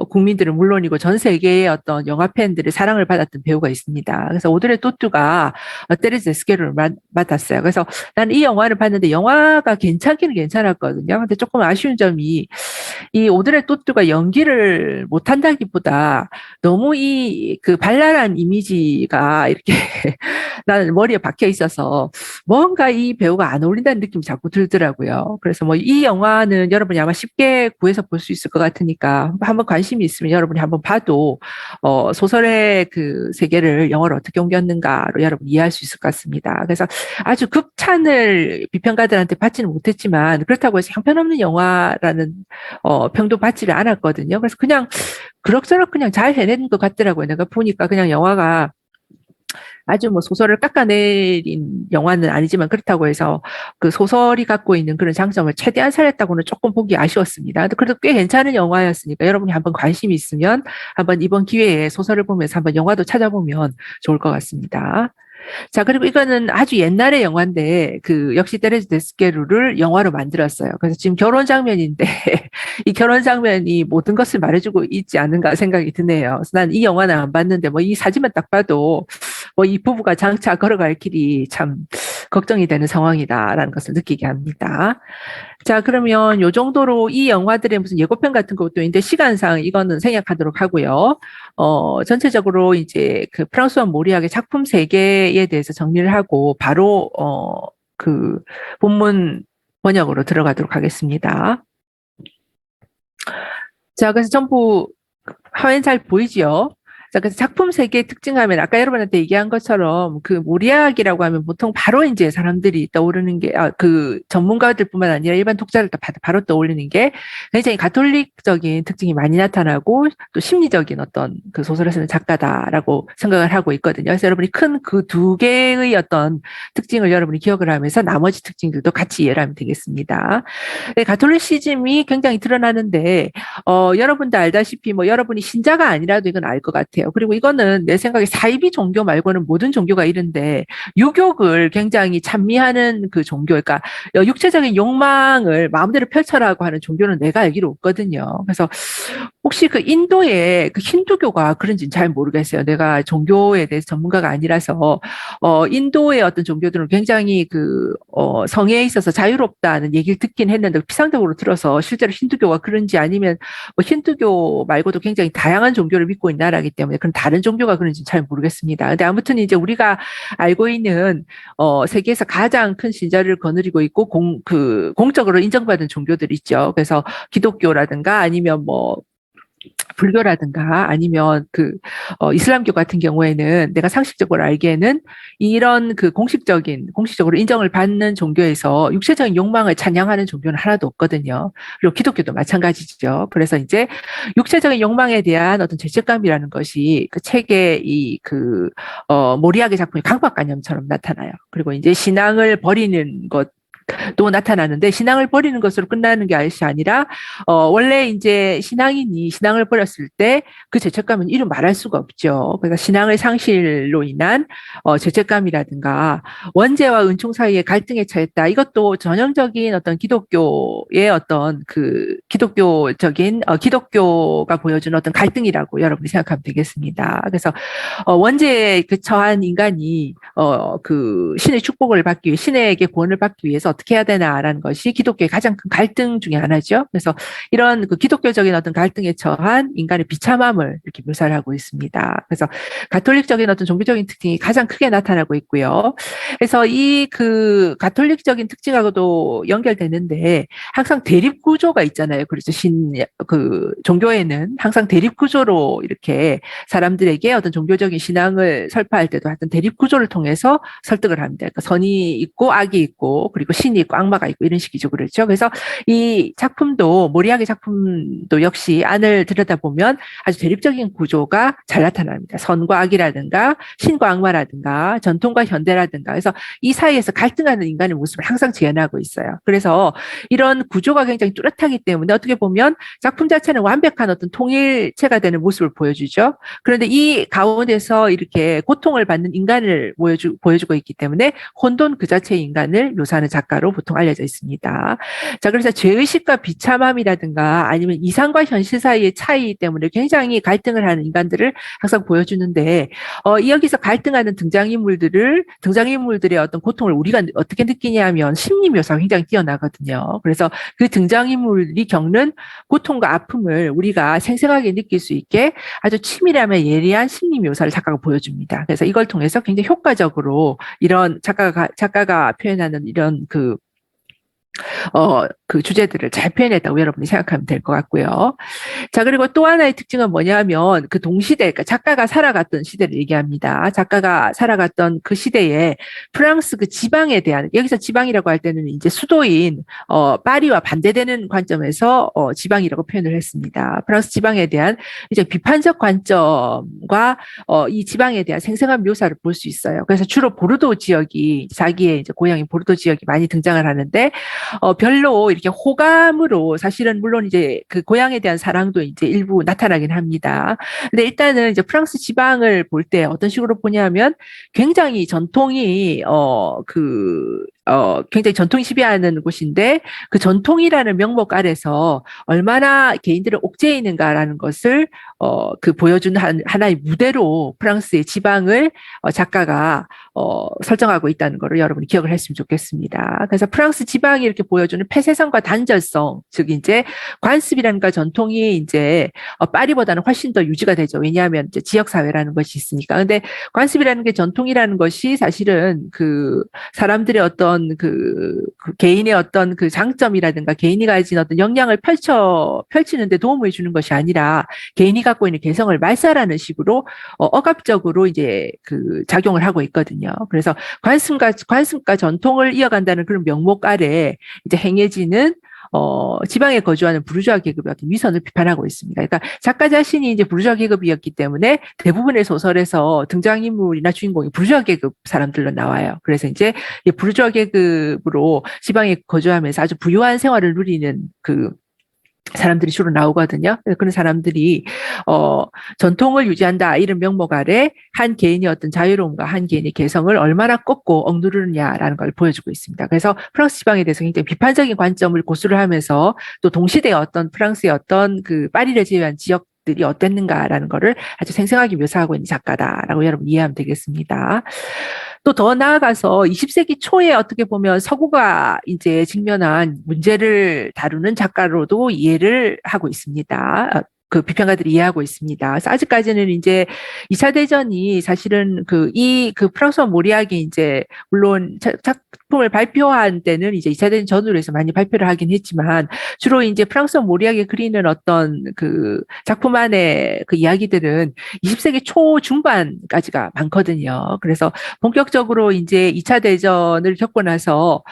국민들은 물론이고 전 세계의 어떤 영화 팬들의 사랑을 받았던 배우가 있습니다. 그래서 오드레 또뚜가 테레즈 데스케루를 맡았어요. 그래서 나는 이 영화를 봤는데 영화가 괜찮기는 괜찮았거든요. 근데 조금 아쉬운 점이 이 오드레 또뚜가 연기를 못한다기보다 너무 이 그 발랄한 이미지가 이렇게 나는 머리에 박혀 있어서 뭔가 이 배우가 안 어울린다는 느낌이 자꾸 들더라고요. 그래서 뭐 이 영화는 여러분이 아마 쉽게 구해서 볼 수 있을 것 같으니까 한번 관심이 있으면 여러분이 한번 봐도 소설의 그 세계를 영화로 어떻게 옮겼는가로 여러분 이해할 수 있을 것 같습니다. 그래서 아주 극찬을 비평가들한테 받지는 못했지만 그렇다고 해서 형편없는 영화라는 평도 받지를 않았거든요. 그래서 그냥 그럭저럭 그냥 잘 해낸 것 같더라고요. 내가 보니까 그냥 영화가 아주 뭐 소설을 깎아내린 영화는 아니지만 그렇다고 해서 그 소설이 갖고 있는 그런 장점을 최대한 살렸다고는 조금 보기 아쉬웠습니다. 그래도 꽤 괜찮은 영화였으니까 여러분이 한번 관심이 있으면 한번 이번 기회에 소설을 보면서 한번 영화도 찾아보면 좋을 것 같습니다. 자, 그리고 이거는 아주 옛날의 영화인데, 그, 역시 테레즈 데스케루를 영화로 만들었어요. 그래서 지금 결혼 장면인데, 이 결혼 장면이 모든 것을 말해주고 있지 않은가 생각이 드네요. 그래서 난 이 영화는 안 봤는데, 뭐 이 사진만 딱 봐도, 뭐 이 부부가 장차 걸어갈 길이 참 걱정이 되는 상황이다라는 것을 느끼게 합니다. 자, 그러면 요 정도로 이 영화들의 무슨 예고편 같은 것도 있는데 시간상 이거는 생략하도록 하고요. 전체적으로 이제 그 프랑스와 모리아의 작품 세계에 대해서 정리를 하고 바로 그 본문 번역으로 들어가도록 하겠습니다. 자, 그래서 전부 화면 잘 보이지요? 자, 그래서 작품 세계의 특징하면 아까 여러분한테 얘기한 것처럼 그 모리아기라고 하면 보통 바로 이제 사람들이 떠오르는 게, 그 전문가들뿐만 아니라 일반 독자들 바로 떠올리는 게 굉장히 가톨릭적인 특징이 많이 나타나고 또 심리적인 어떤 그 소설을 쓰는 작가다라고 생각을 하고 있거든요. 그래서 여러분이 큰 그 두 개의 어떤 특징을 여러분이 기억을 하면서 나머지 특징들도 같이 이해를 하면 되겠습니다. 네, 가톨리시즘이 굉장히 드러나는데, 여러분도 알다시피 뭐 여러분이 신자가 아니라도 이건 알 것 같아요. 같아요. 그리고 이거는 내 생각에 사이비 종교 말고는 모든 종교가 이런데 유욕을 굉장히 찬미하는 그 종교, 그러니까 육체적인 욕망을 마음대로 펼쳐라고 하는 종교는 내가 알기로 없거든요. 그래서 혹시 그 인도의 그 힌두교가 그런지는 잘 모르겠어요. 내가 종교에 대해서 전문가가 아니라서 인도의 어떤 종교들은 굉장히 성에 있어서 자유롭다는 얘기를 듣긴 했는데 피상적으로 들어서 실제로 힌두교가 그런지 아니면 뭐 힌두교 말고도 굉장히 다양한 종교를 믿고 있는 나라이기 때문에 그런 다른 종교가 그런지 잘 모르겠습니다. 근데 아무튼 이제 우리가 알고 있는 세계에서 가장 큰 신자를 거느리고 있고 공적으로 인정받은 종교들 있죠. 그래서 기독교라든가 아니면 뭐 불교라든가 아니면 이슬람교 같은 경우에는 내가 상식적으로 알기에는 이런 공식적으로 인정을 받는 종교에서 육체적인 욕망을 찬양하는 종교는 하나도 없거든요. 그리고 기독교도 마찬가지죠. 그래서 이제 육체적인 욕망에 대한 어떤 죄책감이라는 것이 그 책의 모리아게 작품의 강박관념처럼 나타나요. 그리고 이제 신앙을 버리는 또 나타나는데 신앙을 버리는 것으로 끝나는 게 아니라 원래 이제 신앙인이 신앙을 버렸을 때 그 죄책감은 이루 말할 수가 없죠. 그러니까 신앙의 상실로 인한 죄책감이라든가 원죄와 은총 사이에 갈등에 처했다. 이것도 전형적인 어떤 기독교의 어떤 기독교가 보여주는 어떤 갈등이라고 여러분이 생각하면 되겠습니다. 그래서 원죄에 처한 인간이 신의 축복을 받기 위해 신에게 구원을 받기 위해서 어떻게 해야 되나라는 것이 기독교의 가장 큰 갈등 중에 하나죠. 그래서 이런 기독교적인 어떤 갈등에 처한 인간의 비참함을 이렇게 묘사를 하고 있습니다. 그래서 가톨릭적인 어떤 종교적인 특징이 가장 크게 나타나고 있고요. 그래서 이 가톨릭적인 특징하고도 연결되는데 항상 대립 구조가 있잖아요. 그래서 종교에는 항상 대립 구조로 이렇게 사람들에게 어떤 종교적인 신앙을 설파할 때도 하여튼 대립 구조를 통해서 설득을 합니다. 그러니까 선이 있고 악이 있고 그리고 신이 있고 악마가 있고 이런 식이죠. 그렇죠. 그래서 이 작품도 모리아게 작품도 역시 안을 들여다보면 아주 대립적인 구조가 잘 나타납니다. 선과 악이라든가 신과 악마라든가 전통과 현대라든가 그래서 이 사이에서 갈등하는 인간의 모습을 항상 재현하고 있어요. 그래서 이런 구조가 굉장히 뚜렷하기 때문에 어떻게 보면 작품 자체는 완벽한 어떤 통일체가 되는 모습을 보여주죠. 그런데 이 가운데서 이렇게 고통을 받는 인간을 보여주고 있기 때문에 혼돈 그 자체의 인간을 묘사하는 작가로 보통 알려져 있습니다. 자, 그래서 죄의식과 비참함이라든가 아니면 이상과 현실 사이의 차이 때문에 굉장히 갈등을 하는 인간들을 항상 보여주는데, 여기서 갈등하는 등장인물들의 어떤 고통을 우리가 어떻게 느끼냐면 심리 묘사가 굉장히 뛰어나거든요. 그래서 그 등장인물이 겪는 고통과 아픔을 우리가 생생하게 느낄 수 있게 아주 치밀하며 예리한 심리 묘사를 작가가 보여줍니다. 그래서 이걸 통해서 굉장히 효과적으로 이런 작가가 표현하는 이런 그 주제들을 잘 표현했다고 여러분이 생각하면 될 것 같고요. 자, 그리고 또 하나의 특징은 뭐냐면 그 동시대, 그러니까 작가가 살아갔던 시대를 얘기합니다. 작가가 살아갔던 그 시대에 프랑스 그 지방에 대한, 여기서 지방이라고 할 때는 이제 수도인 파리와 반대되는 관점에서 지방이라고 표현을 했습니다. 프랑스 지방에 대한 이제 비판적 관점과 이 지방에 대한 생생한 묘사를 볼 수 있어요. 그래서 주로 보르도 지역이 자기의 이제 고향인 보르도 지역이 많이 등장을 하는데 별로 이렇게 호감으로 사실은 물론 이제 그 고향에 대한 사랑도 이제 일부 나타나긴 합니다. 근데 일단은 이제 프랑스 지방을 볼 때 어떤 식으로 보냐면 굉장히 굉장히 전통이 지배하는 곳인데 그 전통이라는 명목 아래서 얼마나 개인들을 옥죄이는가라는 것을 보여주는 하나의 무대로 프랑스의 지방을 작가가 설정하고 있다는 것을 여러분이 기억을 했으면 좋겠습니다. 그래서 프랑스 지방이 이렇게 보여주는 폐쇄성과 단절성, 즉 이제 관습이라는가 전통이 이제 파리보다는 훨씬 더 유지가 되죠. 왜냐하면 이제 지역 사회라는 것이 있으니까. 근데 관습이라는 게 전통이라는 것이 사실은 그 사람들의 어떤 그 개인의 어떤 그 장점이라든가 개인이 가진 어떤 역량을 펼치는데 도움을 주는 것이 아니라 개인이 갖고 있는 개성을 말살하는 식으로 억압적으로 이제 작용을 하고 있거든요. 그래서 관습과 전통을 이어간다는 그런 명목 아래 이제 행해지는 지방에 거주하는 부르주아 계급의 어떤 위선을 비판하고 있습니다. 그러니까 작가 자신이 이제 부르주아 계급이었기 때문에 대부분의 소설에서 등장인물이나 주인공이 부르주아 계급 사람들로 나와요. 그래서 이제 부르주아 계급으로 지방에 거주하면서 아주 부유한 생활을 누리는 사람들이 주로 나오거든요. 그런 사람들이 어, 전통을 유지한다 이런 명목 아래 한 개인이 어떤 자유로움과 한 개인의 개성을 얼마나 꺾고 억누르느냐라는 걸 보여주고 있습니다. 그래서 프랑스 지방에 대해서 굉장히 비판적인 관점을 고수를 하면서 또 동시대의 어떤 프랑스의 어떤 그 파리를 제외한 지역들이 어땠는가라는 거를 아주 생생하게 묘사하고 있는 작가다라고 여러분 이해하면 되겠습니다. 또 더 나아가서 20세기 초에 어떻게 보면 서구가 이제 직면한 문제를 다루는 작가로도 이해를 하고 있습니다. 그 비평가들이 이해하고 있습니다. 그래서 아직까지는 이제 2차 대전이 사실은 그 프랑스와 모리아게 이제 물론 작품을 발표한 때는 이제 2차 대전 전후로 해서 많이 발표를 하긴 했지만 주로 이제 프랑스와 모리아게 그리는 어떤 그 작품 안에 그 이야기들은 20세기 초 중반까지가 많거든요. 그래서 본격적으로 이제 2차 대전을 겪고 나서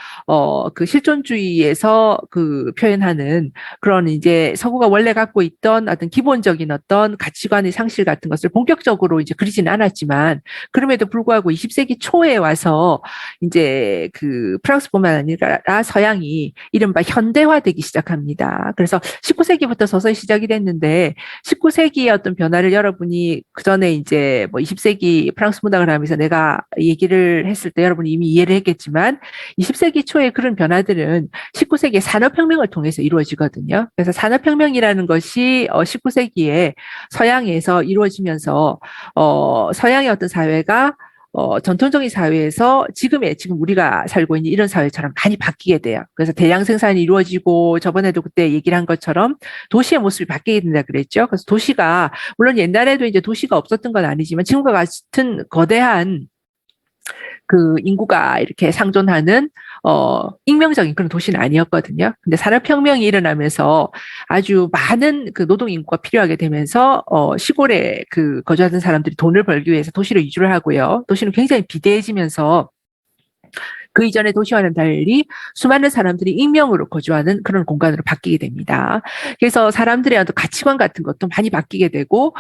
그 실존주의에서 그 표현하는 그런 이제 서구가 원래 갖고 있던 어떤 기본적인 어떤 가치관의 상실 같은 것을 본격적으로 이제 그리지는 않았지만 그럼에도 불구하고 20세기 초에 와서 이제 그 프랑스뿐만 아니라 서양이 이른바 현대화되기 시작합니다. 그래서 19세기부터 서서히 시작이 됐는데 19세기의 어떤 변화를 여러분이 그 전에 이제 뭐 20세기 프랑스 문학을 하면서 내가 얘기를 했을 때 여러분이 이미 이해를 했겠지만 20세기 초에 그런 변화들은 19세기의 산업혁명을 통해서 이루어지거든요. 그래서 산업혁명이라는 것이 19세기에 서양에서 이루어지면서 서양의 어떤 사회가 전통적인 사회에서 지금 우리가 살고 있는 이런 사회처럼 많이 바뀌게 돼요. 그래서 대량 생산이 이루어지고 저번에도 그때 얘기를 한 것처럼 도시의 모습이 바뀌게 된다 그랬죠. 그래서 도시가 물론 옛날에도 이제 도시가 없었던 건 아니지만 지금과 같은 거대한 그 인구가 이렇게 상존하는 익명적인 그런 도시는 아니었거든요. 근데 산업혁명이 일어나면서 아주 많은 그 노동 인구가 필요하게 되면서 시골에 그 거주하던 사람들이 돈을 벌기 위해서 도시로 이주를 하고요. 도시는 굉장히 비대해지면서 그 이전의 도시와는 달리 수많은 사람들이 익명으로 거주하는 그런 공간으로 바뀌게 됩니다. 그래서 사람들의 어떤 가치관 같은 것도 많이 바뀌게 되고,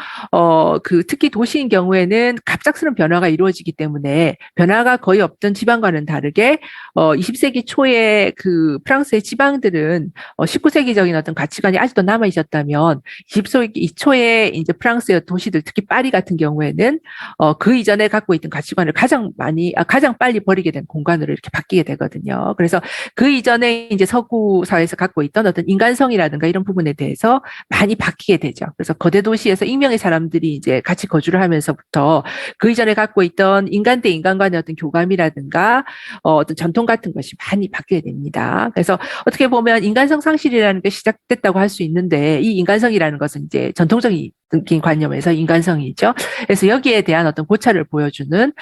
특히 도시인 경우에는 갑작스러운 변화가 이루어지기 때문에 변화가 거의 없던 지방과는 다르게, 20세기 초에 그 프랑스의 지방들은 19세기적인 어떤 가치관이 아직도 남아 있었다면, 20세기 초에 이제 프랑스의 도시들, 특히 파리 같은 경우에는 그 이전에 갖고 있던 가치관을 가장 빨리 버리게 된 공간으로 이렇게 바뀌게 되거든요. 그래서 그 이전에 이제 서구 사회에서 갖고 있던 어떤 인간성이라든가 이런 부분에 대해서 많이 바뀌게 되죠. 그래서 거대 도시에서 익명의 사람들이 이제 같이 거주를 하면서부터 그 이전에 갖고 있던 인간 대 인간 간의 어떤 교감이라든가 어떤 전통 같은 것이 많이 바뀌게 됩니다. 그래서 어떻게 보면 인간성 상실이라는 게 시작됐다고 할 수 있는데 이 인간성이라는 것은 이제 전통적인 관념에서 인간성이죠. 그래서 여기에 대한 어떤 고찰을 보여주는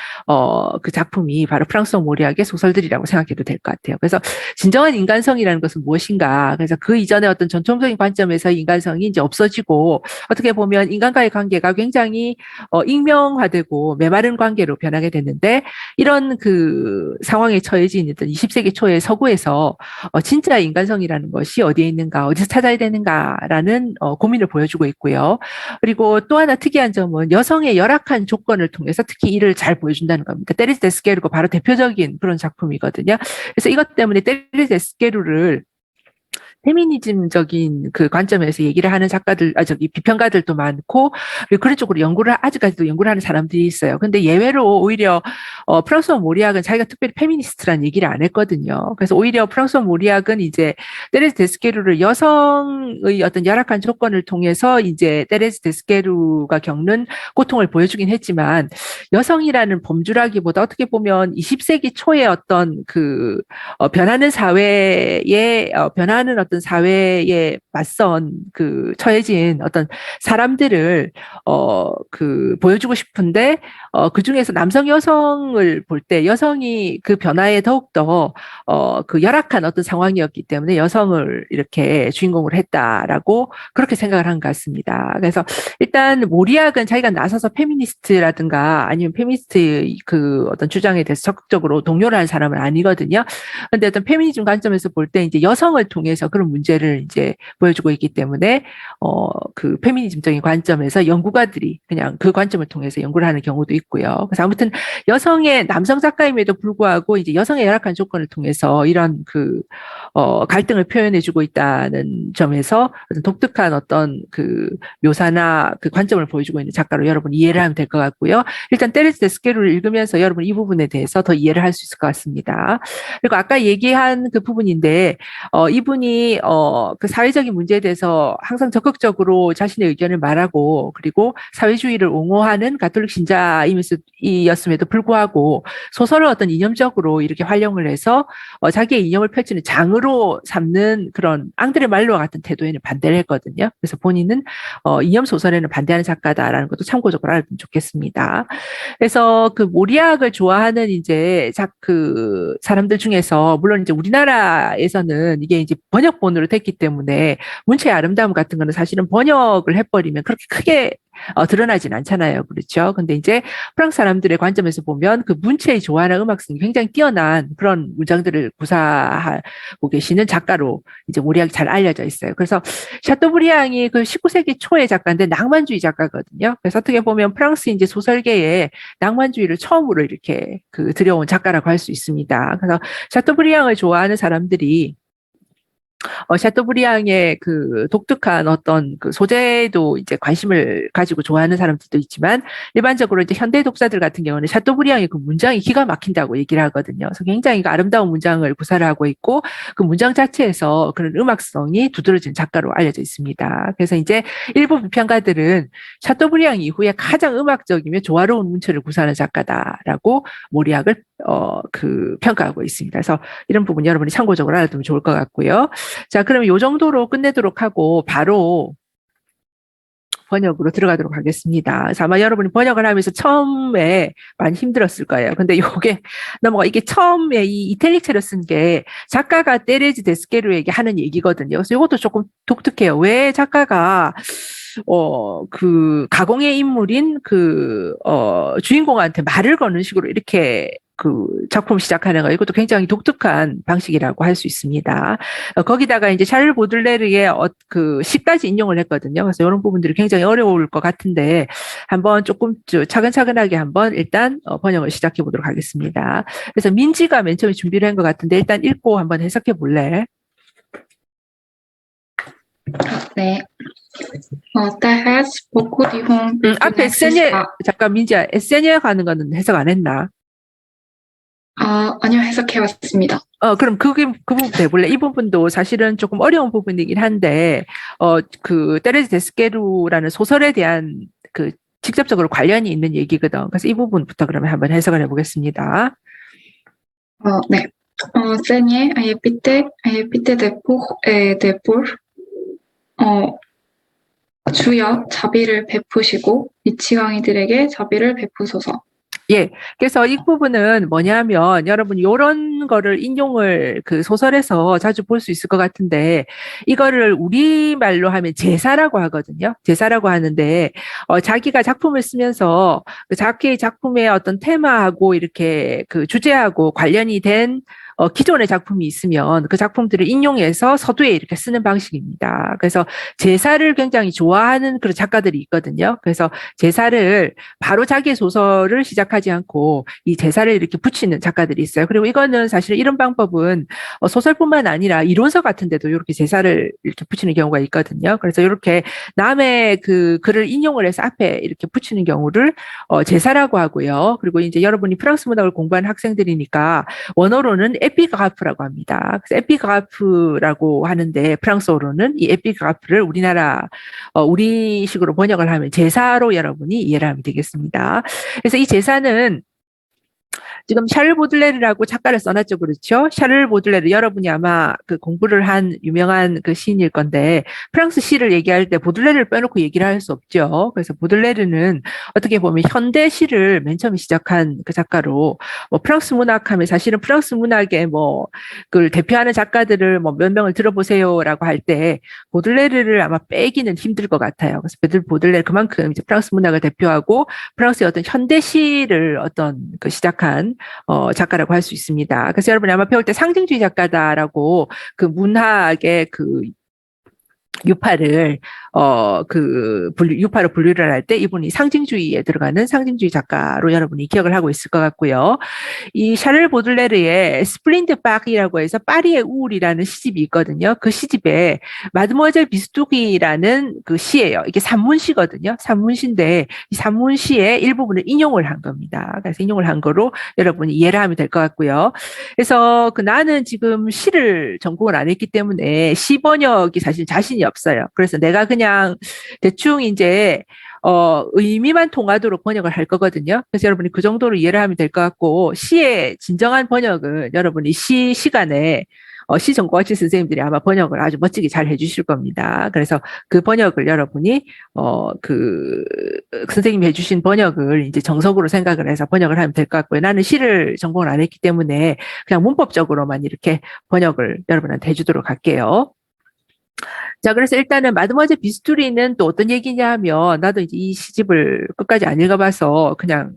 그 작품이 바로 프랑스어 모리아게 소설들이라고 생각해도 될 것 같아요. 그래서 진정한 인간성이라는 것은 무엇인가? 그래서 그 이전에 어떤 전통적인 관점에서 인간성이 이제 없어지고 어떻게 보면 인간과의 관계가 굉장히 익명화되고 메마른 관계로 변하게 됐는데 이런 그 상황에 처해진 어떤 20세기 초의 서구에서 진짜 인간성이라는 것이 어디에 있는가, 어디서 찾아야 되는가라는 고민을 보여주고 있고요. 그리고 또 하나 특이한 점은 여성의 열악한 조건을 통해서 특히 이를 잘 보여준다는 겁니다. 테레스 데스게르가 바로 대표적인 그런 작품이거든요. 그래서 이것 때문에 테레스 데스게르를 페미니즘적인 그 관점에서 얘기를 하는 비평가들도 많고, 그리고 그런 쪽으로 아직까지도 연구를 하는 사람들이 있어요. 근데 예외로 오히려, 프랑스와 모리악은 자기가 특별히 페미니스트라는 얘기를 안 했거든요. 그래서 오히려 프랑스와 모리악은 이제 테레스 데스케루를 여성의 어떤 열악한 조건을 통해서 이제 테레스 데스케루가 겪는 고통을 보여주긴 했지만, 여성이라는 범주라기보다 어떻게 보면 20세기 초에 어떤 변하는 어떤 사회에 맞선 처해진 어떤 사람들을 보여주고 싶은데 그 중에서 남성 여성을 볼 때 여성이 그 변화에 더욱더 열악한 어떤 상황이었기 때문에 여성을 이렇게 주인공으로 했다라고 그렇게 생각을 한 것 같습니다. 그래서 일단 모리악은 자기가 나서서 페미니스트라든가 아니면 페미니스트의 그 어떤 주장에 대해서 적극적으로 동요를 한 사람은 아니거든요. 근데 어떤 페미니즘 관점에서 볼 때 이제 여성을 통해서 그런 그런 문제를 이제 보여주고 있기 때문에 그 페미니즘적인 관점에서 연구가들이 그냥 그 관점을 통해서 연구를 하는 경우도 있고요. 그래서 아무튼 여성의 남성 작가임에도 불구하고 이제 여성의 열악한 조건을 통해서 이런 그 갈등을 표현해주고 있다는 점에서 독특한 어떤 그 묘사나 그 관점을 보여주고 있는 작가로 여러분 이해를 하면 될 것 같고요. 일단 테레즈 데스케르를 읽으면서 여러분 이 부분에 대해서 더 이해를 할 수 있을 것 같습니다. 그리고 아까 얘기한 그 부분인데 이분이 그 사회적인 문제에 대해서 항상 적극적으로 자신의 의견을 말하고 그리고 사회주의를 옹호하는 가톨릭 신자이었음에도 불구하고 소설을 어떤 이념적으로 이렇게 활용을 해서 자기의 이념을 펼치는 장으로 삼는 그런 앙드레 말로와 같은 태도에는 반대를 했거든요. 그래서 본인은 이념 소설에는 반대하는 작가다라는 것도 참고적으로 알면 좋겠습니다. 그래서 그 모리학을 좋아하는 이제 그 사람들 중에서 물론 이제 우리나라에서는 이게 이제 번역본으로 됐기 때문에 문체의 아름다움 같은 거는 사실은 번역을 해버리면 그렇게 크게 드러나진 않잖아요. 그렇죠. 근데 이제 프랑스 사람들의 관점에서 보면 그 문체의 조화나 음악성이 굉장히 뛰어난 그런 문장들을 구사하고 계시는 작가로 이제 모리학이 잘 알려져 있어요. 그래서 샤토브리앙이 그 19세기 초의 작가인데 낭만주의 작가거든요. 그래서 어떻게 보면 프랑스 이제 소설계에 낭만주의를 처음으로 이렇게 그 들여온 작가라고 할 수 있습니다. 그래서 샤토브리앙을 좋아하는 사람들이 샤토브리앙의 그 독특한 어떤 그 소재도 이제 관심을 가지고 좋아하는 사람들도 있지만 일반적으로 이제 현대 독자들 같은 경우는 샤토브리앙의 그 문장이 기가 막힌다고 얘기를 하거든요. 그래서 굉장히 그 아름다운 문장을 구사를 하고 있고 그 문장 자체에서 그런 음악성이 두드러진 작가로 알려져 있습니다. 그래서 이제 일부 비평가들은 샤토브리앙 이후에 가장 음악적이며 조화로운 문체를 구사하는 작가다라고 모리학을 그 평가하고 있습니다. 그래서 이런 부분 여러분이 참고적으로 알아두면 좋을 것 같고요. 자, 그럼 이 정도로 끝내도록 하고 바로 번역으로 들어가도록 하겠습니다. 그래서 아마 여러분이 번역을 하면서 처음에 많이 힘들었을 거예요. 근데 이게 이게 처음에 이 이탈릭체로 쓴 게 작가가 테레즈 데스케르에게 하는 얘기거든요. 그래서 이것도 조금 독특해요. 왜 작가가 그 가공의 인물인 주인공한테 말을 거는 식으로 이렇게 그 작품 시작하는 거 이것도 굉장히 독특한 방식이라고 할 수 있습니다. 거기다가 이제 샤를 보들레르의 그 시까지 인용을 했거든요. 그래서 이런 부분들이 굉장히 어려울 것 같은데 한번 조금 차근차근하게 한번 일단 번역을 시작해 보도록 하겠습니다. 그래서 민지가 맨 처음에 준비를 한 것 같은데 일단 읽고 한번 해석해 볼래? 네. Thèse, beaucoup diront que tu 앞에 n'existes 에세니에 pas. 잠깐 민지야 에세니에 가는 거는 해석 안 했나? 아니요, 해석해봤습니다. 그럼 그 부분 해볼래? 이 부분도 사실은 조금 어려운 부분이긴 한데, 그, 테레즈 데스케루라는 소설에 대한 그, 직접적으로 관련이 있는 얘기거든. 그래서 이 부분부터 그러면 한번 해석을 해보겠습니다. 네. Seigneur, ayez pitié des pauvres et des pauvres. 주여, 자비를 베푸시고 미치광이들에게 자비를 베푸소서. 예. 그래서 이 부분은 뭐냐면 여러분 이런 거를 인용을 그 소설에서 자주 볼 수 있을 것 같은데 이거를 우리말로 하면 제사라고 하거든요. 제사라고 하는데 자기가 작품을 쓰면서 그 자기 작품의 어떤 테마하고 이렇게 그 주제하고 관련이 된 기존의 작품이 있으면 그 작품들을 인용해서 서두에 이렇게 쓰는 방식입니다. 그래서 제사를 굉장히 좋아하는 그런 작가들이 있거든요. 그래서 제사를 바로 자기의 소설을 시작하지 않고 이 제사를 이렇게 붙이는 작가들이 있어요. 그리고 이거는 사실 이런 방법은 소설뿐만 아니라 이론서 같은 데도 이렇게 제사를 이렇게 붙이는 경우가 있거든요. 그래서 이렇게 남의 그 글을 인용을 해서 앞에 이렇게 붙이는 경우를 제사라고 하고요. 그리고 이제 여러분이 프랑스 문학을 공부하는 학생들이니까 원어로는 에피그라프라고 합니다. 그래서 에피그라프라고 하는데 프랑스어로는 이 에피그라프를 우리식으로 번역을 하면 제사로 여러분이 이해를 하면 되겠습니다. 그래서 이 제사는 지금 샤를 보들레르라고 작가를 써놨죠, 그렇죠? 샤를 보들레르 여러분이 아마 그 공부를 한 유명한 그 시인일 건데 프랑스 시를 얘기할 때 보들레르를 빼놓고 얘기를 할 수 없죠. 그래서 보들레르는 어떻게 보면 현대 시를 맨 처음에 시작한 그 작가로 뭐 프랑스 문학하면 사실은 프랑스 문학의 뭐 그걸 대표하는 작가들을 뭐 몇 명을 들어보세요라고 할 때 보들레르를 아마 빼기는 힘들 것 같아요. 그래서 보들레르 그만큼 이제 프랑스 문학을 대표하고 프랑스의 어떤 현대 시를 어떤 그 시작한 있는 작가라고 할 수 있습니다. 그래서 여러분이 아마 배울 때 상징주의 작가다라고 그 문학의 그 유파를 유파로 분류를 할 때 이분이 상징주의에 들어가는 상징주의 작가로 여러분이 기억을 하고 있을 것 같고요. 이 샤를 보들레르의 스플린드 파리라고 해서 파리의 우울이라는 시집이 있거든요. 그 시집에 마드모아젤 비스투기라는 그 시예요. 이게 산문시거든요. 산문시인데 이 산문시의 일부분을 인용을 한 겁니다. 그래서 인용을 한 거로 여러분이 이해를 하면 될 것 같고요. 그래서 나는 지금 시를 전공을 안 했기 때문에 시 번역이 사실 자신이 없어요. 그래서 내가 그냥 대충 이제 의미만 통하도록 번역을 할 거거든요. 그래서 여러분이 그 정도로 이해를 하면 될 것 같고, 시의 진정한 번역은 여러분이 시간에 시 전공하신 선생님들이 아마 번역을 아주 멋지게 잘 해주실 겁니다. 그래서 그 번역을 여러분이 선생님이 해주신 번역을 이제 정석으로 생각을 해서 번역을 하면 될 것 같고요. 나는 시를 전공을 안 했기 때문에 그냥 문법적으로만 이렇게 번역을 여러분한테 해주도록 할게요. 자, 그래서 일단은 마드모아젤 비스투리는 또 어떤 얘기냐 하면, 나도 이제 이 시집을 끝까지 안 읽어봐서 그냥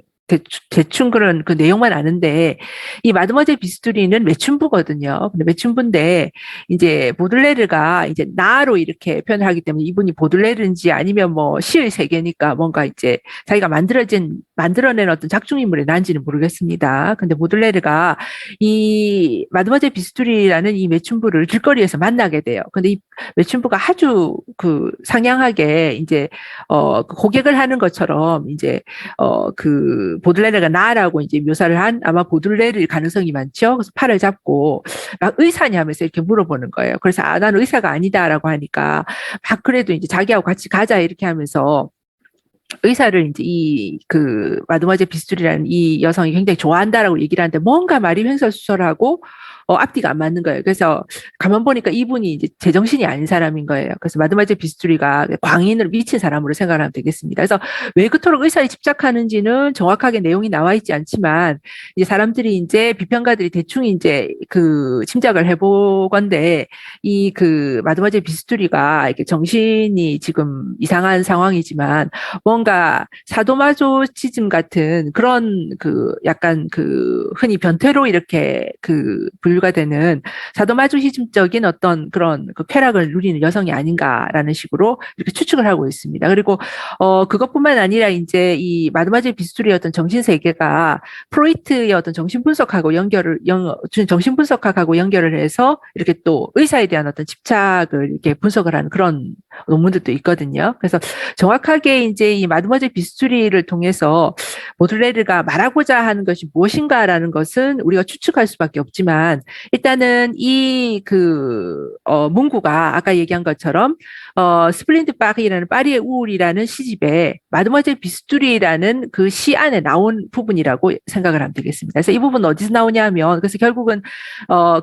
대충 그런 그 내용만 아는데, 이 마드모아젤 비스투리는 매춘부거든요. 근데 매춘부인데, 이제 보들레르가 이제 나로 이렇게 표현을 하기 때문에 이분이 보들레르인지 아니면 뭐 시의 세계니까 뭔가 이제 자기가 만들어낸 어떤 작중인물의 난지는 모르겠습니다. 근데 보들레르가 이 마드모아젤 비스투리라는 이 매춘부를 길거리에서 만나게 돼요. 근데 이 매춘부가 아주 그 상냥하게 이제 고객을 하는 것처럼 이제 보들레르가 나라고 이제 묘사를 한 아마 보들레르일 가능성이 많죠. 그래서 팔을 잡고 막 의사냐 하면서 이렇게 물어보는 거예요. 그래서 나는 의사가 아니다라고 하니까 막 그래도 이제 자기하고 같이 가자 이렇게 하면서 의사를 이제 마드모아젤 비스투리라는 이 여성이 굉장히 좋아한다라고 얘기를 하는데 뭔가 말이 횡설수설하고 앞뒤가 안 맞는 거예요. 그래서 가만 보니까 이분이 이제 제정신이 아닌 사람인 거예요. 그래서 마드모아젤 비스투리가 광인으로 미친 사람으로 생각하면 되겠습니다. 그래서 왜 그토록 의사에 집착하는지는 정확하게 내용이 나와 있지 않지만 이제 사람들이 이제 비평가들이 대충 이제 짐작을 해보건데 마드모아젤 비스투리가 이렇게 정신이 지금 이상한 상황이지만 뭔가 사도마조치즘 같은 그런 약간 흔히 변태로 이렇게 분류가 되는 사도마조치즘적인 어떤 그런 쾌락을 누리는 여성이 아닌가라는 식으로 이렇게 추측을 하고 있습니다. 그리고 그것뿐만 아니라 이제 이 마드모아젤 비스투리의 어떤 정신 세계가 프로이트의 어떤 정신 분석학하고 연결을 해서 이렇게 또 의사에 대한 어떤 집착을 이렇게 분석을 하는 그런 논문들도 있거든요. 그래서 정확하게 이제 이 마드모아젤 비스투리를 통해서 보들레르가 말하고자 하는 것이 무엇인가라는 것은 우리가 추측할 수밖에 없지만 일단은 문구가 아까 얘기한 것처럼 스플린드 파리라는 파리의 우울이라는 시집에 마드모아젤 비스투리라는 그 시 안에 나온 부분이라고 생각을 하면 되겠습니다. 그래서 이 부분은 어디서 나오냐면 그래서 결국은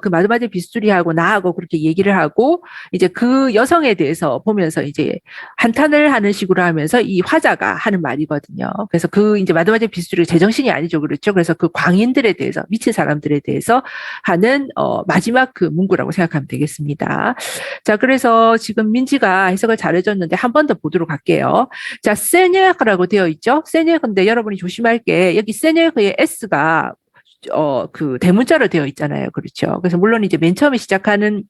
그 마드모아젤 비스투리하고 나하고 그렇게 얘기를 하고 이제 그 여성에 대해서 보면서 이제 한탄을 하는 식으로 하면서 이 화자가 하는 말이거든요. 그래서 이제 마드모아젤 비스투리가 제정신이 아니죠. 그렇죠. 그래서 그 광인들에 대해서 미친 사람들에 대해서 하는 마지막 그 문구라고 생각하면 되겠습니다. 자, 그래서 지금 민지가 해석을 잘해줬는데 한 번 더 보도록 할게요. 자, 세녀라고 되어 있죠. 세녀인데 여러분이 조심할 게 여기 세녀의 S가 대문자로 되어 있잖아요. 그렇죠. 그래서 물론 이제 맨 처음에 시작하는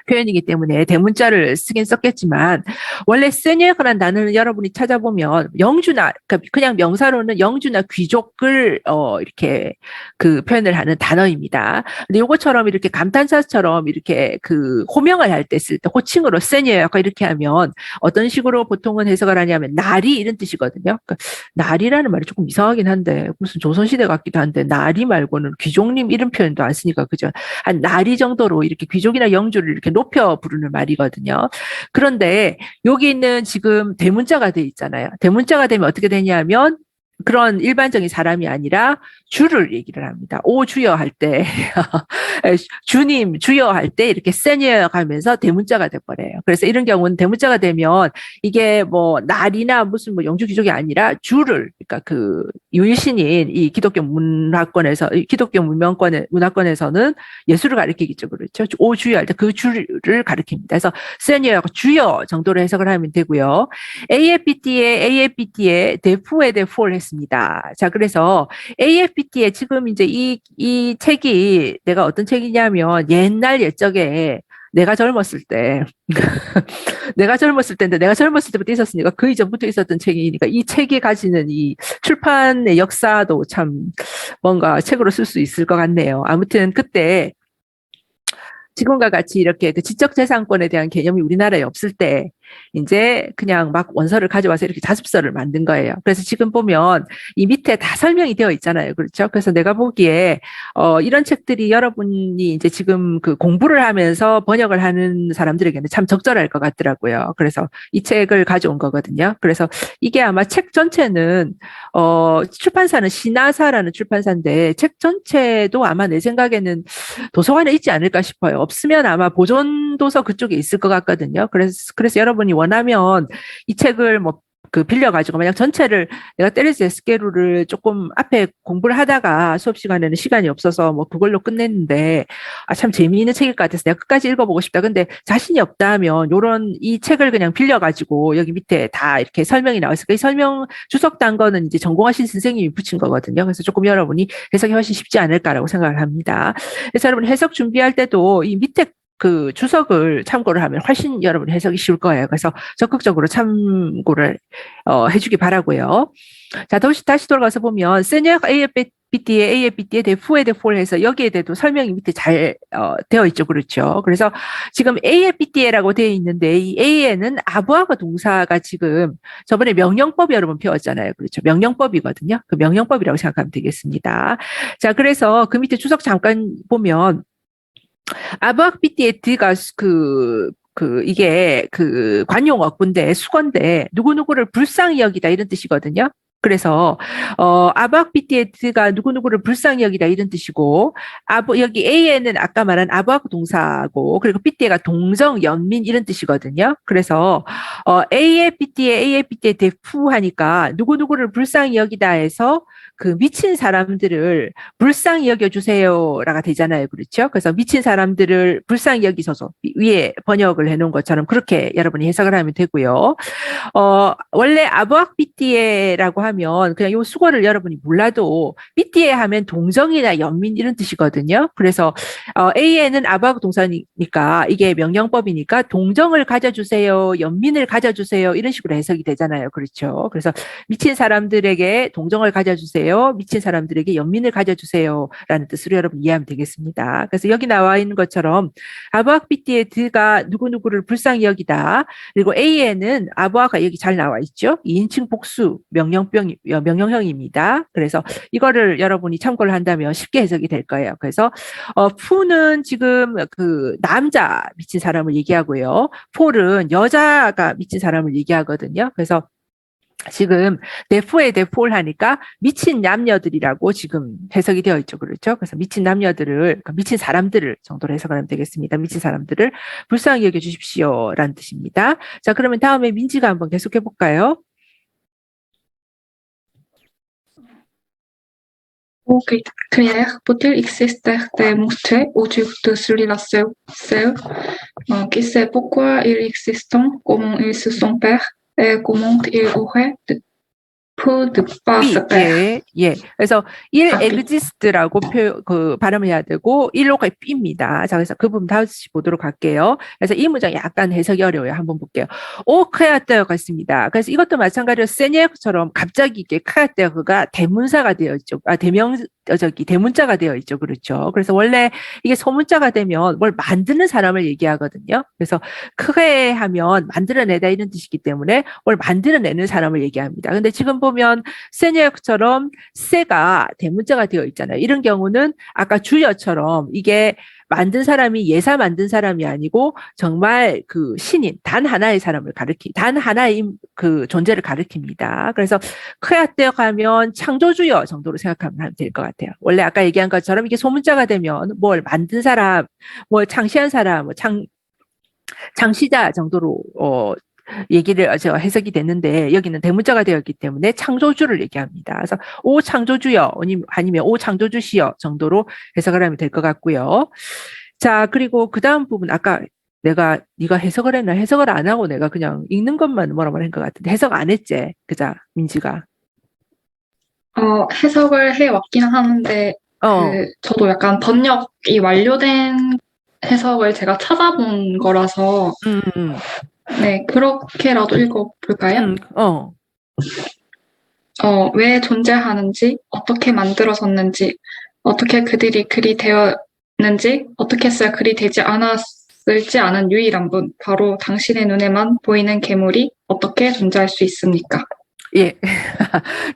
표현이기 때문에 대문자를 쓰긴 썼겠지만 원래 세녀라는 단어는 여러분이 찾아보면 영주나 그냥 명사로는 영주나 귀족을 이렇게 표현을 하는 단어입니다. 근데 요것처럼 이렇게 감탄사처럼 이렇게 호명을 할 때 쓸 때 호칭으로 세녀 이렇게 하면 어떤 식으로 보통은 해석을 하냐면 나리 이런 뜻이거든요. 그러니까 나리라는 말이 조금 이상하긴 한데 무슨 조선시대 같기도 한데 나리 말고는 귀족님 이런 표현도 안 쓰니까 그죠? 한 나리 정도로 이렇게 귀족이나 영주를 이렇게 높여 부르는 말이거든요. 그런데 여기 있는 지금 대문자가 돼 있잖아요. 대문자가 되면 어떻게 되냐면 그런 일반적인 사람이 아니라 주를 얘기를 합니다. 오 주여 할 때 주님, 주여 할 때 이렇게 세니어 가면서 대문자가 돼버려요. 그래서 이런 경우는 대문자가 되면 이게 뭐 날이나 무슨 뭐 영주 귀족이 아니라 주를, 그러니까 그 유일신인 이 기독교 문화권에서, 기독교 문화권에서는 예수를 가리키겠죠. 그렇죠. 오 주여 할 때 그 주를 가리킵니다. 그래서 세니어, 주여 정도로 해석을 하면 되고요. AFPT에 대푸에 대포를 했습니다. 자, 그래서 AFPT에 지금 이제 이 책이 내가 어떤 책이냐면 옛날 옛적에 내가 젊었을 때, 내가 젊었을 때인데 내가 젊었을 때부터 있었으니까 그 이전부터 있었던 책이니까 이 책이 가지는 이 출판의 역사도 참 뭔가 책으로 쓸 수 있을 것 같네요. 아무튼 그때 지금과 같이 이렇게 그 지적재산권에 대한 개념이 우리나라에 없을 때 이제 그냥 막 원서를 가져와서 이렇게 자습서를 만든 거예요. 그래서 지금 보면 이 밑에 다 설명이 되어 있잖아요. 그렇죠? 그래서 내가 보기에 이런 책들이 여러분이 이제 지금 그 공부를 하면서 번역을 하는 사람들에게는 참 적절할 것 같더라고요. 그래서 이 책을 가져온 거거든요. 그래서 이게 아마 책 전체는 출판사는 시나사라는 출판사인데 책 전체도 아마 내 생각에는 도서관에 있지 않을까 싶어요. 없으면 아마 보존 도서 그쪽에 있을 것 같거든요. 그래서 여러분이 원하면 이 책을 뭐 그 빌려가지고 만약 전체를 내가 테레스 에스케루를 조금 앞에 공부를 하다가 수업 시간에는 시간이 없어서 뭐 그걸로 끝냈는데 참 재미있는 책일 것 같아서 내가 끝까지 읽어보고 싶다. 근데 자신이 없다면 요런 이 책을 그냥 빌려가지고 여기 밑에 다 이렇게 설명이 나와 있으니까 이 설명 주석 단 거는 이제 전공하신 선생님이 붙인 거거든요. 그래서 조금 여러분이 해석이 훨씬 쉽지 않을까라고 생각을 합니다. 그래서 여러분 해석 준비할 때도 이 밑에 그 주석을 참고를 하면 훨씬 여러분 해석이 쉬울 거예요. 그래서 적극적으로 참고를 해주기 바라고요. 자, 다시 돌아가서 보면 세니어 AFBT에 대푸에 대포를 해서 여기에 대해도 설명이 밑에 잘 되어 있죠. 그렇죠. 그래서 지금 AFBT라고 되어 있는데 이 A에는 아부하고 동사가 지금 저번에 명령법 여러분 배웠잖아요. 그렇죠. 명령법이거든요. 그 명령법이라고 생각하면 되겠습니다. 자, 그래서 그 밑에 주석 잠깐 보면 아부학비티에트가 이게 그 관용 어구인데 수건데 누구누구를 불쌍히 여기다 이런 뜻이거든요. 그래서 아부학비티에트가 누구누구를 불쌍히 여기다 이런 뜻이고 여기 A에는 아까 말한 아부학 동사고 그리고 BT가 동정 연민 이런 뜻이거든요. 그래서 A의 BT에 대푸하니까 누구누구를 불쌍히 여기다 해서 그 미친 사람들을 불쌍히 여겨주세요라가 되잖아요. 그렇죠? 그래서 미친 사람들을 불쌍히 여기소서 위에 번역을 해놓은 것처럼 그렇게 여러분이 해석을 하면 되고요. 원래 아부학 BT에라고 하면 그냥 이 수거를 여러분이 몰라도 BT에 하면 동정이나 연민 이런 뜻이거든요. 그래서 A에는 아부학 동사니까 이게 명령법이니까 동정을 가져주세요, 연민을 가져주세요 이런 식으로 해석이 되잖아요. 그렇죠? 그래서 미친 사람들에게 동정을 가져주세요. 미친 사람들에게 연민을 가져주세요라는 뜻으로 여러분 이해하면 되겠습니다. 그래서 여기 나와 있는 것처럼 아부학 BT의 드가 누구누구를 불쌍히 여기다. 그리고 A에는 아부하가 여기 잘 나와 있죠. 2인칭 복수 명령형입니다. 그래서 이거를 여러분이 참고를 한다면 쉽게 해석이 될 거예요. 그래서 푸는 지금 그 남자 미친 사람을 얘기하고요. 폴은 여자가 미친 사람을 얘기하거든요. 그래서 지금 대포에 대포를 하니까 미친 남녀들이라고 지금 해석이 되어 있죠. 그렇죠? 그래서 미친 남녀들을, 그러니까 미친 사람들을 정도로 해석을 하면 되겠습니다. 미친 사람들을 불쌍히 여겨주십시오라는 뜻입니다. 자, 그러면 다음에 민지가 한번 계속해 볼까요? Claire, peut-il exister des monstres autour de celui-là seul, qui sait pourquoi ils existent, comment ils se sont perdus et comment ils auraient pu de pas se perdre. 예. 그래서 il exist라고 발음을 해야 되고 일로가 B입니다. 자, 그래서 그 부분 다시 보도록 할게요. 그래서 이 문장 약간 해석이 어려워요. 한번 볼게요. 오 크야테어가 있습니다. 그래서 이것도 마찬가지로 세니에크처럼 갑자기 이게 크야테어가 대문사가 되어 있죠. 대문자가 되어 있죠. 그렇죠. 그래서 원래 이게 소문자가 되면 뭘 만드는 사람을 얘기하거든요. 그래서 크게 하면 만들어내다 이런 뜻이기 때문에 뭘 만들어내는 사람을 얘기합니다. 근데 지금 보면 세니에크처럼 세가 대문자가 되어 있잖아요. 이런 경우는 아까 주여처럼 이게 만든 사람이 예사 만든 사람이 아니고 정말 그 신인, 단 하나의 사람을 단 하나의 그 존재를 가리킵니다. 그래서 크야떼 가면 창조주여 정도로 생각하면 될 것 같아요. 원래 아까 얘기한 것처럼 이게 소문자가 되면 뭘 만든 사람, 뭘 창시한 사람, 뭐 창시자 정도로 얘기를 제가 해석이 됐는데 여기는 대문자가 되었기 때문에 창조주를 얘기합니다. 그래서 오 창조주여 아니면 오 창조주시여 정도로 해석을 하면 될 것 같고요. 자, 그리고 그 다음 부분 아까 네가 해석을 했나? 해석을 안 하고 내가 그냥 읽는 것만 뭐라 말한 것 같은데 해석 안 했지? 그자 민지가. 해석을 해왔긴 하는데, 어, 저도 약간 번역이 완료된 해석을 제가 찾아본 거라서, 음, 음, 네, 그렇게라도 읽어볼까요? 어, 왜 존재하는지, 어떻게 만들어졌는지, 어떻게 그들이 글이 되었는지, 어떻게 해서야 글이 되지 않았을지 아는 유일한 분, 바로 당신의 눈에만 보이는 괴물이 어떻게 존재할 수 있습니까? 예.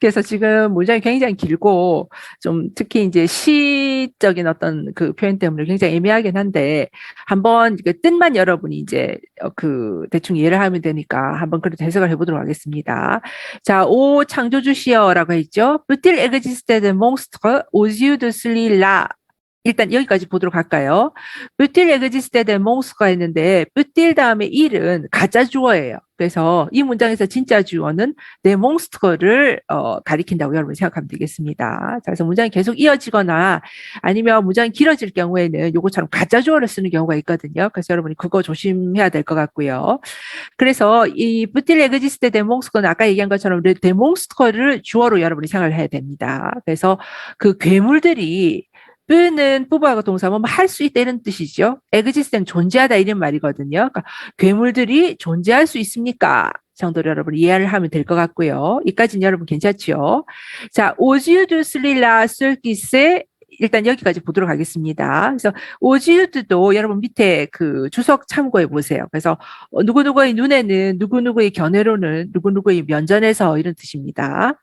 그래서 지금 문장이 굉장히 길고 좀 특히 이제 시적인 어떤 그 표현 때문에 굉장히 애매하긴 한데 한번 그 뜻만 여러분이 이제 그 대충 이해를 하면 되니까 한번 그래도 해석을 해보도록 하겠습니다. 자, 오 창조주시여라고 했죠. Peut-il exister des monstres aux yeux de celui-là? 일단 여기까지 보도록 할까요? 뷰틸 에그지스테 된 몽스가 있는데 뷰틸 다음에 일은 가짜 주어예요. 그래서 이 문장에서 진짜 주어는 내 몽스터를 가리킨다고 여러분 생각하면 되겠습니다. 자, 그래서 문장이 계속 이어지거나 아니면 문장이 길어질 경우에는 요거처럼 가짜 주어를 쓰는 경우가 있거든요. 그래서 여러분이 그거 조심해야 될 것 같고요. 그래서 이 뷰틸 에그지스테 된 몽스터는 아까 얘기한 것처럼 내 몽스터를 주어로 여러분이 생각을 해야 됩니다. 그래서 그 괴물들이 는 부부하고 동사면 할 수 있다 이런 뜻이죠. 에그지스트는 존재하다 이런 말이거든요. 그러니까 괴물들이 존재할 수 있습니까? 정도로 여러분 이해를 하면 될 것 같고요. 이까지는 여러분 괜찮죠? 자, 오지우드 슬릴라 쓸기세 일단 여기까지 보도록 하겠습니다. 그래서 오지우드도 여러분 밑에 그 주석 참고해 보세요. 그래서 누구누구의 눈에는 누구누구의 견해로는 누구누구의 면전에서 이런 뜻입니다.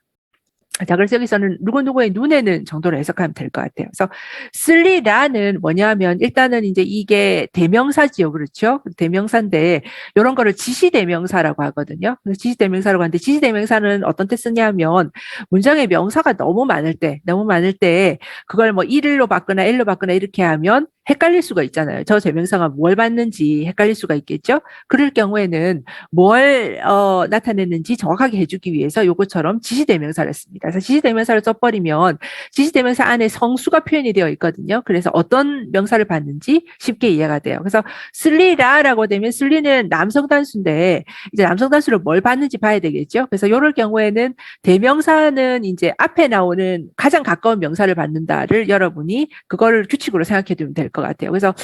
자, 그래서 여기서는 누구누구의 눈에는 정도로 해석하면 될 것 같아요. 그래서 슬리라는 뭐냐면 일단은 이제 이게 대명사지요. 그렇죠? 대명사인데 이런 거를 지시대명사라고 하거든요. 그래서 지시대명사라고 하는데 지시대명사는 어떤 때 쓰냐면 문장의 명사가 너무 많을 때 그걸 뭐 일로 바꾸나 일로 바꾸나 이렇게 하면 헷갈릴 수가 있잖아요. 저 대명사가 뭘 받는지 헷갈릴 수가 있겠죠? 그럴 경우에는 뭘 나타내는지 정확하게 해주기 위해서 요것처럼 지시대명사를 씁니다. 그래서 지시대명사를 써버리면 지시대명사 안에 성수가 표현이 되어 있거든요. 그래서 어떤 명사를 받는지 쉽게 이해가 돼요. 그래서 쓸리라라고 되면 쓸리는 남성 단수인데 이제 남성 단수를 뭘 받는지 봐야 되겠죠. 그래서 이럴 경우에는 대명사는 이제 앞에 나오는 가장 가까운 명사를 받는다를 여러분이 그거를 규칙으로 생각해 두면 될 것 같아요. 그래서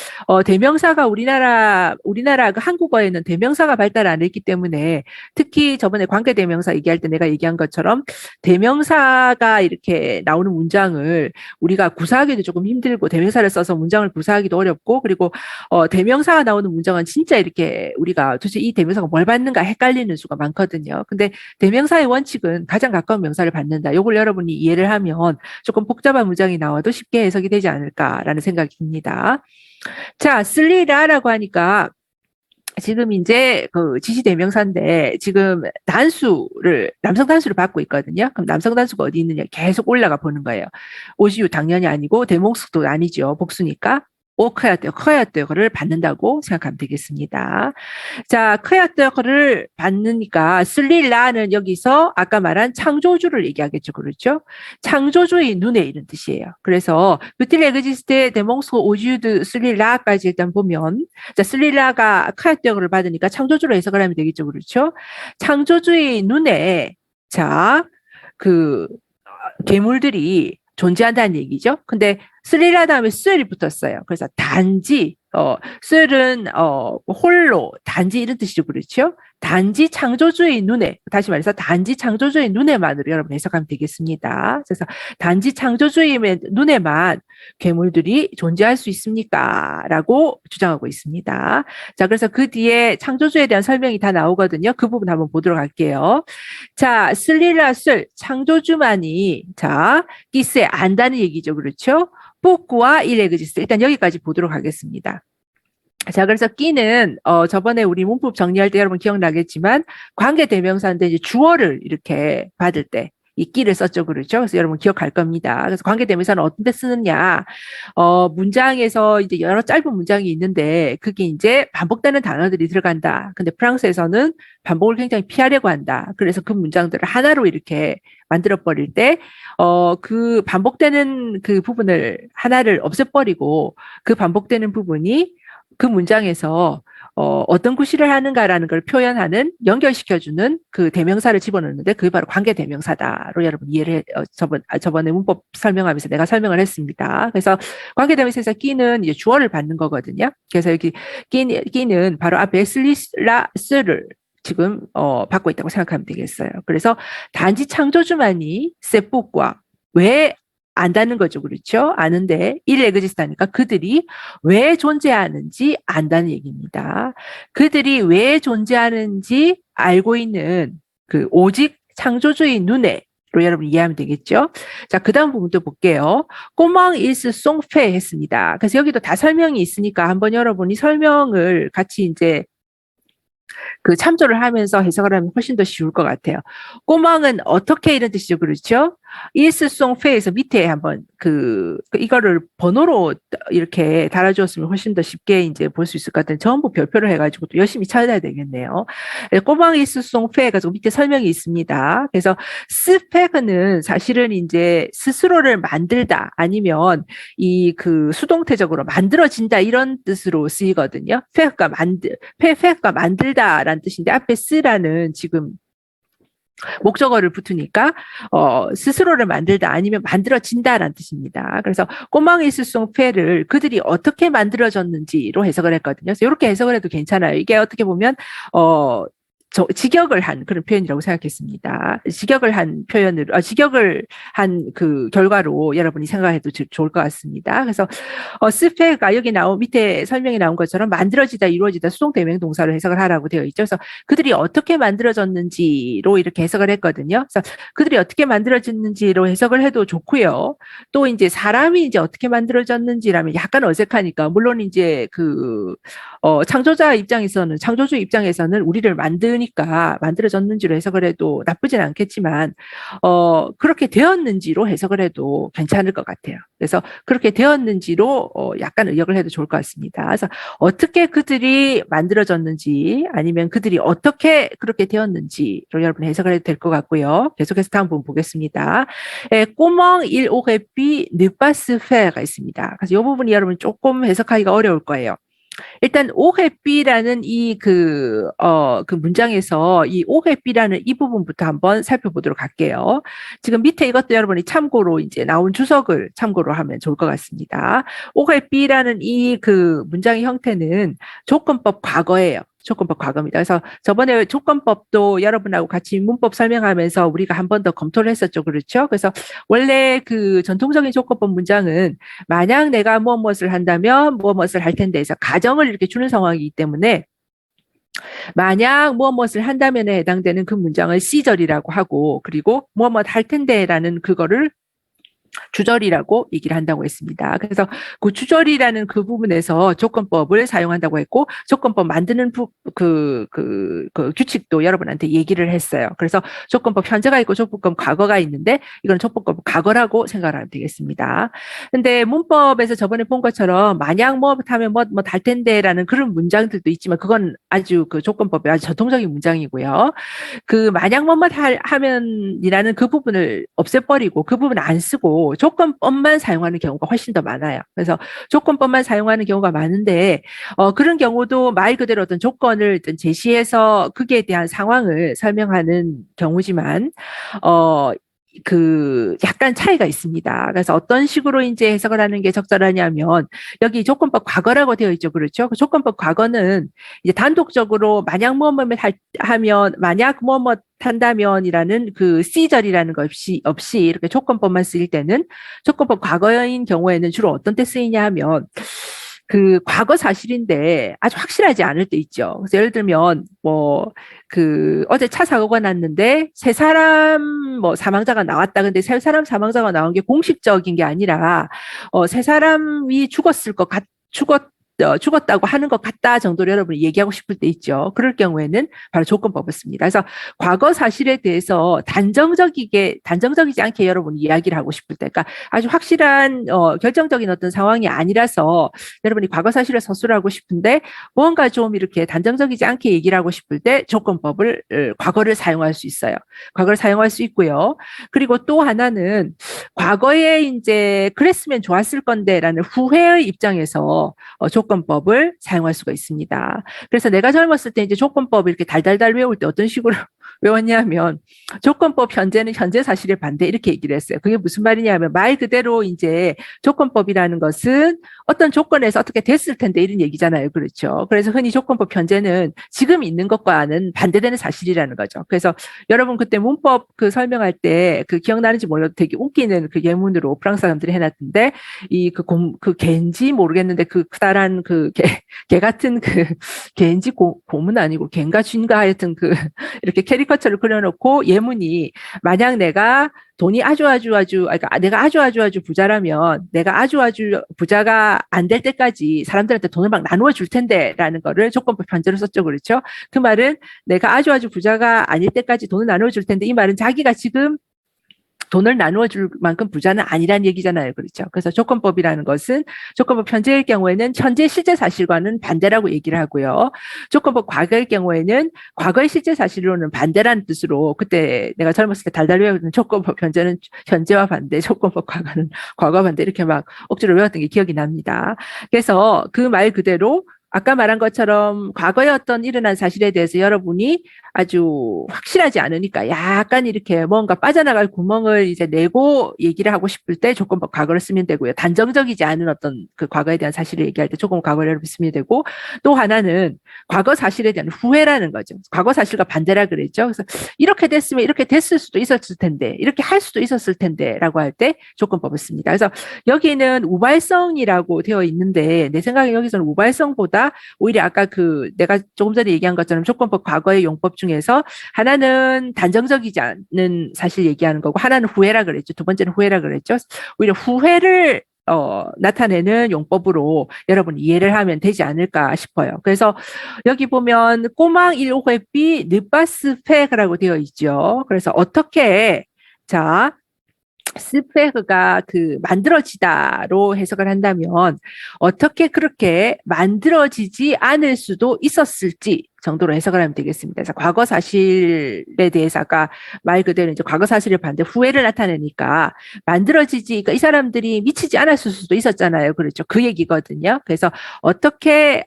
대명사가 우리나라 그 한국어에는 대명사가 발달 안 했기 때문에 특히 저번에 관계대명사 얘기할 때 내가 얘기한 것처럼 대명사가 이렇게 나오는 문장을 우리가 구사하기도 조금 힘들고 대명사를 써서 문장을 구사하기도 어렵고 그리고 대명사가 나오는 문장은 진짜 이렇게 우리가 도대체 이 대명사가 뭘 받는가 헷갈리는 수가 많거든요. 근데 대명사의 원칙은 가장 가까운 명사를 받는다. 이걸 여러분이 이해를 하면 조금 복잡한 문장이 나와도 쉽게 해석이 되지 않을까라는 생각이 듭니다. 자, 쓸리라라고 하니까 지금 이제 그 지시대명사인데 지금 남성 단수를 받고 있거든요. 그럼 남성 단수가 어디 있느냐 계속 올라가 보는 거예요. 오시유 당연히 아니고 대목수도 아니죠. 복수니까. 커야떼어를 받는다고 생각하면 되겠습니다. 자, 커야떼어를 받으니까 슬릴라는 여기서 아까 말한 창조주를 얘기하겠죠. 그렇죠? 창조주의 눈에 이런 뜻이에요. 그래서 뷰틸 에그지스테 데몽소 오주드 슬릴라까지 일단 보면 자, 슬릴라가 커야떼어를 받으니까 창조주로 해석을 하면 되겠죠. 그렇죠? 창조주의 눈에 자, 그 괴물들이 존재한다는 얘기죠. 근데 스릴라 다음에 쓸이 붙었어요. 그래서 단지 쓸은 홀로 단지 이런 뜻이죠. 그렇죠? 단지 창조주의 눈에 다시 말해서 단지 창조주의 눈에만으로 여러분 해석하면 되겠습니다. 그래서 단지 창조주의 눈에만 괴물들이 존재할 수 있습니까? 라고 주장하고 있습니다. 자, 그래서 그 뒤에 창조주에 대한 설명이 다 나오거든요. 그 부분 한번 보도록 할게요. 자, 슬릴라 쓸 창조주만이 자, 끼세 안다는 얘기죠. 그렇죠? pourquoi il existe. 일단 여기까지 보도록 하겠습니다. 자, 그래서 끼는, 저번에 우리 문법 정리할 때 여러분 기억나겠지만, 관계대명사인데 이제 주어를 이렇게 받을 때, 이 끼를 썼죠. 그렇죠? 그래서 여러분 기억할 겁니다. 그래서 관계대명사는 어떤 데 쓰느냐, 문장에서 이제 여러 짧은 문장이 있는데, 그게 이제 반복되는 단어들이 들어간다. 근데 프랑스에서는 반복을 굉장히 피하려고 한다. 그래서 그 문장들을 하나로 이렇게 만들어버릴 때, 그 반복되는 그 부분을 하나를 없애버리고, 그 반복되는 부분이 그 문장에서 어떤 구실을 하는가라는 걸 표현하는 연결시켜주는 그 대명사를 집어넣는데 그게 바로 관계대명사다로 여러분 이해를 저번에 문법 설명하면서 내가 설명을 했습니다. 그래서 관계대명사에서 끼는 이제 주어를 받는 거거든요. 그래서 여기 끼는 바로 앞에 슬리라스를 지금 받고 있다고 생각하면 되겠어요. 그래서 단지 창조주만이 세포과 왜 안다는 거죠. 그렇죠? 아는데 일 에그지스트하니까 그들이 왜 존재하는지 안다는 얘기입니다. 그들이 왜 존재하는지 알고 있는 그 오직 창조주의 눈에로 여러분 이해하면 되겠죠? 자, 그 다음 부분도 볼게요. 꼬망 일스 송페 했습니다. 그래서 여기도 다 설명이 있으니까 한번 여러분이 설명을 같이 이제 그 참조를 하면서 해석을 하면 훨씬 더 쉬울 것 같아요. 꼬망은 어떻게 이런 뜻이죠. 그렇죠? 일스송페에서 밑에 한번 이거를 번호로 이렇게 달아주었으면 훨씬 더 쉽게 이제 볼 수 있을 것 같아요. 전부 별표를 해가지고 또 열심히 찾아야 되겠네요. 꼬망 일스송페 가지고 밑에 설명이 있습니다. 그래서 스펙은 사실은 이제 스스로를 만들다 아니면 이 그 수동태적으로 만들어진다 이런 뜻으로 쓰이거든요. 페가 만들다라는 뜻인데 앞에 쓰라는 지금 목적어를 붙으니까 스스로를 만들다 아니면 만들어진다라는 뜻입니다. 그래서 꼬망이스송페를 그들이 어떻게 만들어졌는지로 해석을 했거든요. 그래서 이렇게 해석을 해도 괜찮아요. 이게 어떻게 보면 직역을 한 그런 표현이라고 생각했습니다. 직역을 한 그 결과로 여러분이 생각해도 좋을 것 같습니다. 그래서 스페가 여기 밑에 설명이 나온 것처럼 만들어지다, 이루어지다 수동대명 동사로 해석을 하라고 되어 있죠. 그래서 그들이 어떻게 만들어졌는지로 이렇게 해석을 했거든요. 그래서 그들이 어떻게 만들어졌는지로 해석을 해도 좋고요. 또 이제 사람이 이제 어떻게 만들어졌는지라면 약간 어색하니까 물론 이제 창조주 입장에서는 우리를 만들어졌는지로 해석을 해도 나쁘진 않겠지만, 그렇게 되었는지로 해석을 해도 괜찮을 것 같아요. 그래서 그렇게 되었는지로, 약간 의역을 해도 좋을 것 같습니다. 그래서 어떻게 그들이 만들어졌는지 아니면 그들이 어떻게 그렇게 되었는지로 여러분 해석을 해도 될 것 같고요. 계속해서 다음 부분 보겠습니다. 꼬멍 일 오게비 느바스페가 있습니다. 그래서 이 부분이 여러분 조금 해석하기가 어려울 거예요. 일단 오해비라는 그 문장에서 이 오해비라는 이 부분부터 한번 살펴보도록 할게요. 지금 밑에 이것도 여러분이 참고로 이제 나온 주석을 참고로 하면 좋을 것 같습니다. 오해비라는 이 그 문장의 형태는 조건법 과거예요. 조건법 과거입니다. 그래서 저번에 조건법도 여러분하고 같이 문법 설명하면서 우리가 한 번 더 검토를 했었죠. 그렇죠? 그래서 원래 그 전통적인 조건법 문장은 만약 내가 무엇을 한다면 무엇을 할 텐데 해서 가정을 이렇게 주는 상황이기 때문에 만약 무엇을 한다면에 해당되는 그 문장을 C절이라고 하고 그리고 무엇 할 텐데라는 그거를 주절이라고 얘기를 한다고 했습니다. 그래서 그 주절이라는 그 부분에서 조건법을 사용한다고 했고 조건법 만드는 그 규칙도 여러분한테 얘기를 했어요. 그래서 조건법 현재가 있고 조건법 과거가 있는데 이건 조건법 과거라고 생각하면 되겠습니다. 근데 문법에서 저번에 본 것처럼 만약 뭐 하면 뭐 할 텐데라는 그런 문장들도 있지만 그건 아주 그 조건법의 아주 전통적인 문장이고요. 그 만약 뭐뭐 하면이라는 그 부분을 없애버리고 그 부분 안 쓰고 조건법만 사용하는 경우가 훨씬 더 많아요. 그래서 조건법만 사용하는 경우가 많은데 그런 경우도 말 그대로 어떤 조건을 제시해서 그에 대한 상황을 설명하는 경우지만 약간 차이가 있습니다. 그래서 어떤 식으로 이제 해석을 하는 게 적절하냐면, 여기 조건법 과거라고 되어 있죠. 그렇죠? 그 조건법 과거는 이제 단독적으로 만약 하면, 만약 한다면이라는 그 C절이라는 것 없이 이렇게 조건법만 쓰일 때는 조건법 과거인 경우에는 주로 어떤 때 쓰이냐 하면, 그 과거 사실인데 아주 확실하지 않을 때 있죠. 그래서 예를 들면 뭐 그 어제 차 사고가 났는데 세 사람 뭐 사망자가 나왔다. 근데 세 사람 사망자가 나온 게 공식적인 게 아니라 세 사람이 죽었을 것 같, 죽었다고 하는 것 같다 정도로 여러분이 얘기하고 싶을 때 있죠. 그럴 경우에는 바로 조건법을 씁니다. 그래서 과거 사실에 대해서 단정적이지 않게 여러분이 이야기를 하고 싶을 때, 그러니까 아주 확실한 결정적인 어떤 상황이 아니라서 여러분이 과거 사실을 서술하고 싶은데 뭔가 좀 이렇게 단정적이지 않게 얘기를 하고 싶을 때 조건법을 과거를 사용할 수 있어요. 과거를 사용할 수 있고요. 그리고 또 하나는 과거에 이제 그랬으면 좋았을 건데라는 후회의 입장에서 조건법을 사용할 수가 있습니다. 그래서 내가 젊었을 때 이제 조건법을 이렇게 달달달 외울 때 어떤 식으로 외웠냐면 조건법 현재는 현재 사실에 반대 이렇게 얘기를 했어요. 그게 무슨 말이냐면 말 그대로 이제 조건법이라는 것은 어떤 조건에서 어떻게 됐을 텐데 이런 얘기잖아요. 그렇죠. 그래서 흔히 조건법 현재는 지금 있는 것과는 반대되는 사실이라는 거죠. 그래서 여러분 그때 문법 그 설명할 때 그 기억나는지 몰라도 되게 웃기는 그 예문으로 프랑스 사람들이 해놨던데 그 갠지 모르겠는데 그 크다란 개 같은 그 갠지 곰은 아니고 갠가 쥔가 하여튼 그 이렇게 캐리커처를 그려놓고 예문이 만약 내가 돈이 그러니까 내가 아주 부자라면 내가 아주 부자가 안 될 때까지 사람들한테 돈을 막 나누어 줄 텐데라는 거를 조건법 편제로 썼죠. 그렇죠? 그 말은 내가 아주 부자가 아닐 때까지 돈을 나누어 줄 텐데 이 말은 자기가 지금 돈을 나누어 줄 만큼 부자는 아니란 얘기잖아요. 그렇죠. 그래서 조건법이라는 것은 조건법 현재일 경우에는 현재 실제 사실과는 반대라고 얘기를 하고요. 조건법 과거일 경우에는 과거의 실제 사실로는 반대라는 뜻으로 그때 내가 젊었을 때 달달 외웠던 조건법 현재는 현재와 반대, 조건법 과거는 과거와 반대 이렇게 막 억지로 외웠던 게 기억이 납니다. 그래서 그 말 그대로 아까 말한 것처럼 과거에 어떤 일어난 사실에 대해서 여러분이 아주 확실하지 않으니까 약간 이렇게 뭔가 빠져나갈 구멍을 이제 내고 얘기를 하고 싶을 때 조건법 과거를 쓰면 되고요. 단정적이지 않은 어떤 그 과거에 대한 사실을 얘기할 때 조건법 과거를 여러분 쓰면 되고 또 하나는 과거 사실에 대한 후회라는 거죠. 과거 사실과 반대라 그랬죠. 그래서 이렇게 됐으면 이렇게 됐을 수도 있었을 텐데 이렇게 할 수도 있었을 텐데라고 할 때 조건법을 씁니다. 그래서 여기는 우발성이라고 되어 있는데 내 생각에 여기서는 우발성보다 오히려 아까 그 내가 조금 전에 얘기한 것처럼 조건법 과거의 용법 중에서 하나는 단정적이지 않는 사실 얘기하는 거고 하나는 후회라 그랬죠. 두 번째는 후회라 그랬죠. 오히려 후회를 나타내는 용법으로 여러분 이해를 하면 되지 않을까 싶어요. 그래서 여기 보면 꼬망 일회비 느바스페라고 되어 있죠. 그래서 어떻게 자 스페그가 그 만들어지다로 해석을 한다면 어떻게 그렇게 만들어지지 않을 수도 있었을지 정도로 해석을 하면 되겠습니다. 그래서 과거 사실에 대해서 아까 말 그대로 이제 과거 사실을 반대 후회를 나타내니까 만들어지지, 그러니까 이 사람들이 미치지 않았을 수도 있었잖아요. 그렇죠. 그 얘기거든요. 그래서 어떻게,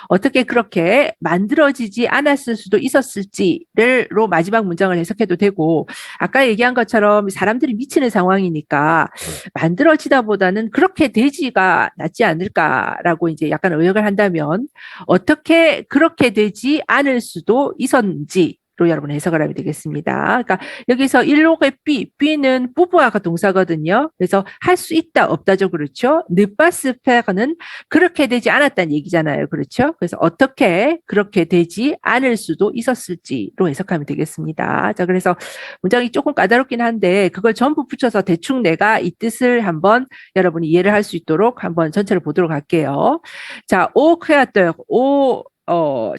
어떻게 그렇게 만들어지지 않았을 수도 있었을지를로 마지막 문장을 해석해도 되고, 아까 얘기한 것처럼 사람들이 미치는 상황이니까 만들어지다보다는 그렇게 되지가 낫지 않을까라고 이제 약간 의역을 한다면 어떻게 그렇게 되지 않을 수도 있었는지 로 여러분 해석을 하면 되겠습니다. 그러니까 여기서 일록의 B는 부부와가 동사거든요. 그래서 할 수 있다, 없다죠. 그렇죠? 느바스페가는 그렇게 되지 않았다는 얘기잖아요. 그렇죠? 그래서 어떻게 그렇게 되지 않을 수도 있었을지로 해석하면 되겠습니다. 자, 그래서 문장이 조금 까다롭긴 한데 그걸 전부 붙여서 대충 내가 이 뜻을 한번 여러분이 이해를 할 수 있도록 한번 전체를 보도록 할게요. 자, au créateur,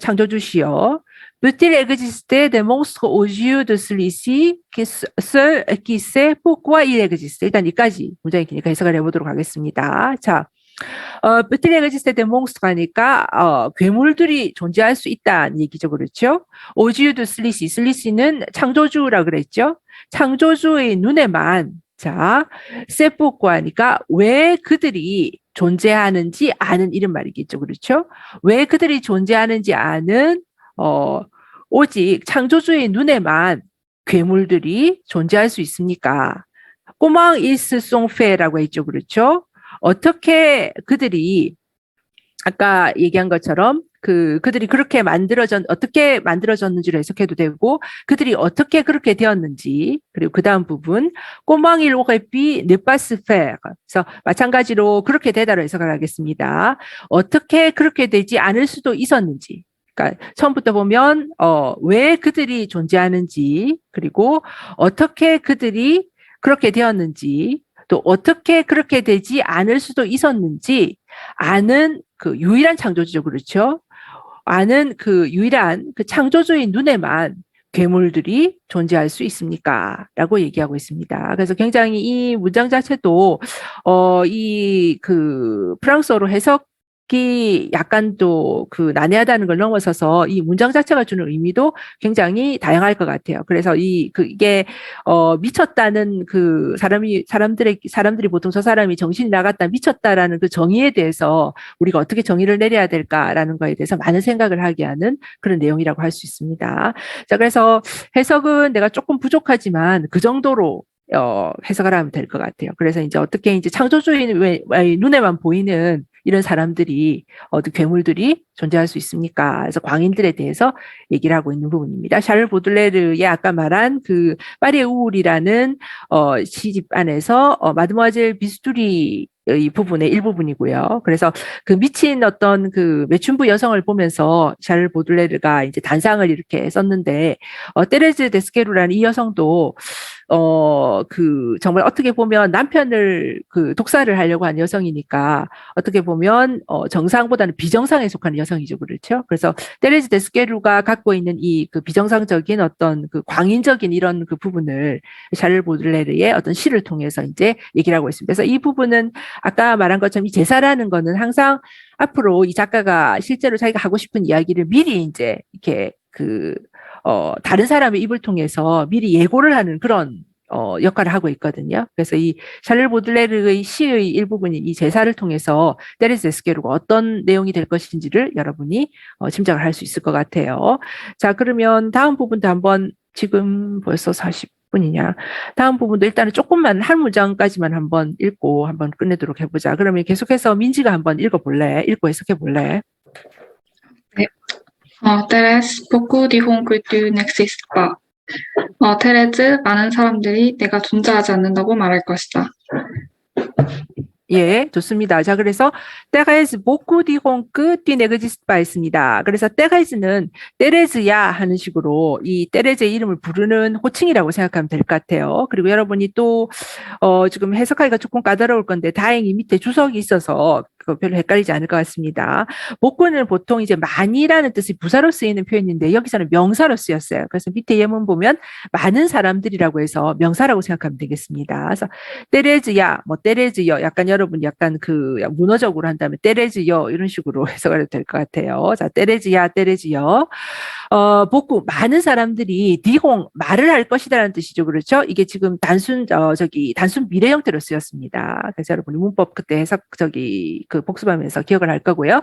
창조주시여. Peut-il exister des monstres aux yeux de celui-ci seul qui sait pourquoi il existe? 일단 여기까지 문장이 기니까 해석을 해보도록 하겠습니다. 자, peut-il exister des monstres 하니까 괴물들이 존재할 수 있다는 얘기죠. 그렇죠? aux yeux de celui-ci. celui-ci는 창조주라 그랬죠? 창조주의 눈에만 자, c'est pourquoi 하니까 왜 그들이 존재하는지 아는 이런 말이겠죠. 그렇죠? 왜 그들이 존재하는지 아는 오직 창조주의 눈에만 괴물들이 존재할 수 있습니까? 꼬망 일스송페라고 했죠. 그렇죠? 어떻게 그들이 아까 얘기한 것처럼 그들이 그렇게 어떻게 만들어졌는지를 해석해도 되고, 그들이 어떻게 그렇게 되었는지, 그리고 그 다음 부분, comment il aurait pu ne pas se faire. 그래서 마찬가지로 그렇게 되다로 해석을 하겠습니다. 어떻게 그렇게 되지 않을 수도 있었는지. 그러니까 처음부터 보면, 왜 그들이 존재하는지, 그리고 어떻게 그들이 그렇게 되었는지, 또 어떻게 그렇게 되지 않을 수도 있었는지 아는 그 유일한 창조주죠. 그렇죠? 아는 그 유일한 그 창조주의 눈에만 괴물들이 존재할 수 있습니까? 라고 얘기하고 있습니다. 그래서 굉장히 이 문장 자체도, 이 그 프랑스어로 해석이 약간 또 그 난해하다는 걸 넘어서서 이 문장 자체가 주는 의미도 굉장히 다양할 것 같아요. 그래서 이게, 미쳤다는 그 사람들이 보통 저 사람이 정신이 나갔다 미쳤다라는 그 정의에 대해서 우리가 어떻게 정의를 내려야 될까라는 거에 대해서 많은 생각을 하게 하는 그런 내용이라고 할 수 있습니다. 자, 그래서 해석은 내가 조금 부족하지만 그 정도로 해석을 하면 될 것 같아요. 그래서 이제 어떻게 이제 창조주의 눈에만 보이는 이런 사람들이 괴물들이 존재할 수 있습니까? 그래서 광인들에 대해서 얘기를 하고 있는 부분입니다. 샤를 보들레르의 아까 말한 그 파리의 우울이라는 시집 안에서 마드모아젤 비스투리 이 부분의 일부분이고요. 그래서 그 미친 어떤 그 매춘부 여성을 보면서 샤를 보들레르가 이제 단상을 이렇게 썼는데, 테레즈 데스케루라는 이 여성도 정말 어떻게 보면 남편을 그 독살을 하려고 한 여성이니까 어떻게 보면 정상보다는 비정상에 속하는 여성이죠. 그렇죠? 그래서 테레즈 데스케루가 갖고 있는 이 그 비정상적인 어떤 그 광인적인 이런 그 부분을 샤를 보들레르의 어떤 시를 통해서 이제 얘기를 하고 있습니다. 그래서 이 부분은 아까 말한 것처럼 이 제사라는 거는 항상 앞으로 이 작가가 실제로 자기가 하고 싶은 이야기를 미리 이제 이렇게 다른 사람의 입을 통해서 미리 예고를 하는 그런 역할을 하고 있거든요. 그래서 이 샬를 보들레르의 시의 일부분인 이 제사를 통해서 테레즈 에스케루가 어떤 내용이 될 것인지를 여러분이 짐작을 할 수 있을 것 같아요. 자, 그러면 다음 부분도 한번 지금 벌써 40분이냐. 다음 부분도 일단은 조금만 한 문장까지만 한번 읽고 한번 끝내도록 해보자. 그러면 계속해서 민지가 한번 읽어볼래? 읽고 해석해볼래? 네. 테레스, beaucoup diront que tu n'existes pas. 테레즈, 많은 사람들이 내가 존재하지 않는다고 말할 것이다. 예, 좋습니다. 자, 그래서 테레즈 beaucoup diront que tu n'existes pas 했습니다. 그래서 테레즈는 테레즈야 하는 식으로 이 테레즈의 이름을 부르는 호칭이라고 생각하면 될 것 같아요. 그리고 여러분이 또 지금 해석하기가 조금 까다로울 건데 다행히 밑에 주석이 있어서 별로 헷갈리지 않을 것 같습니다. 복구는 보통 이제 많이라는 뜻이 부사로 쓰이는 표현인데 여기서는 명사로 쓰였어요. 그래서 밑에 예문 보면 많은 사람들이라고 해서 명사라고 생각하면 되겠습니다. 그래서 테레즈야, 뭐 테레즈여, 약간 여러분 약간 그 문어적으로 한다면 테레즈여 이런 식으로 해석을 해도 될 것 같아요. 자, 테레즈야, 테레즈여. 복구 많은 사람들이 디홍 말을 할 것이다라는 뜻이죠. 그렇죠? 이게 지금 단순 미래 형태로 쓰였습니다. 그래서 여러분이 문법 그때 해석 그 복습하면서 기억을 할 거고요.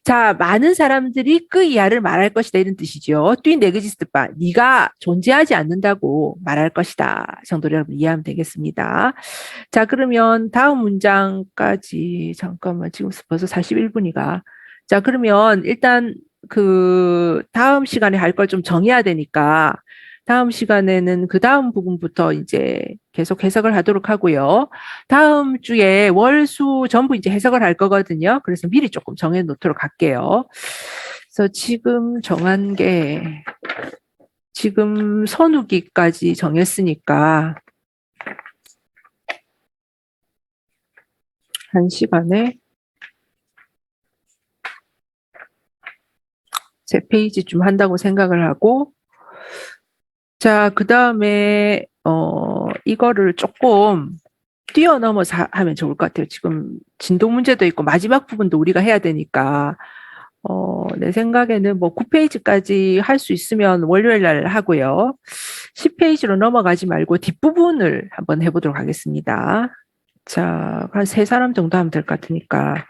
자, 많은 사람들이 그 이하를 말할 것이다 이런 뜻이죠. 뚜 네그지스트바 네가 존재하지 않는다고 말할 것이다 정도로 여러분 이해하면 되겠습니다. 자, 그러면 다음 문장까지 잠깐만 지금 벌써 41분이가. 자, 그러면 일단 그 다음 시간에 할 걸 좀 정해야 되니까 다음 시간에는 그 다음 부분부터 이제 계속 해석을 하도록 하고요. 다음 주에 월, 수 전부 이제 해석을 할 거거든요. 그래서 미리 조금 정해 놓도록 할게요. 그래서 지금 정한 게 지금 선우기까지 정했으니까 한 시간에 세 페이지쯤 한다고 생각을 하고, 자, 그 다음에, 이거를 조금 뛰어넘어서 하면 좋을 것 같아요. 지금 진도 문제도 있고, 마지막 부분도 우리가 해야 되니까, 내 생각에는 뭐 9페이지까지 할 수 있으면 월요일 날 하고요. 10페이지로 넘어가지 말고 뒷부분을 한번 해보도록 하겠습니다. 자, 한 세 사람 정도 하면 될 것 같으니까.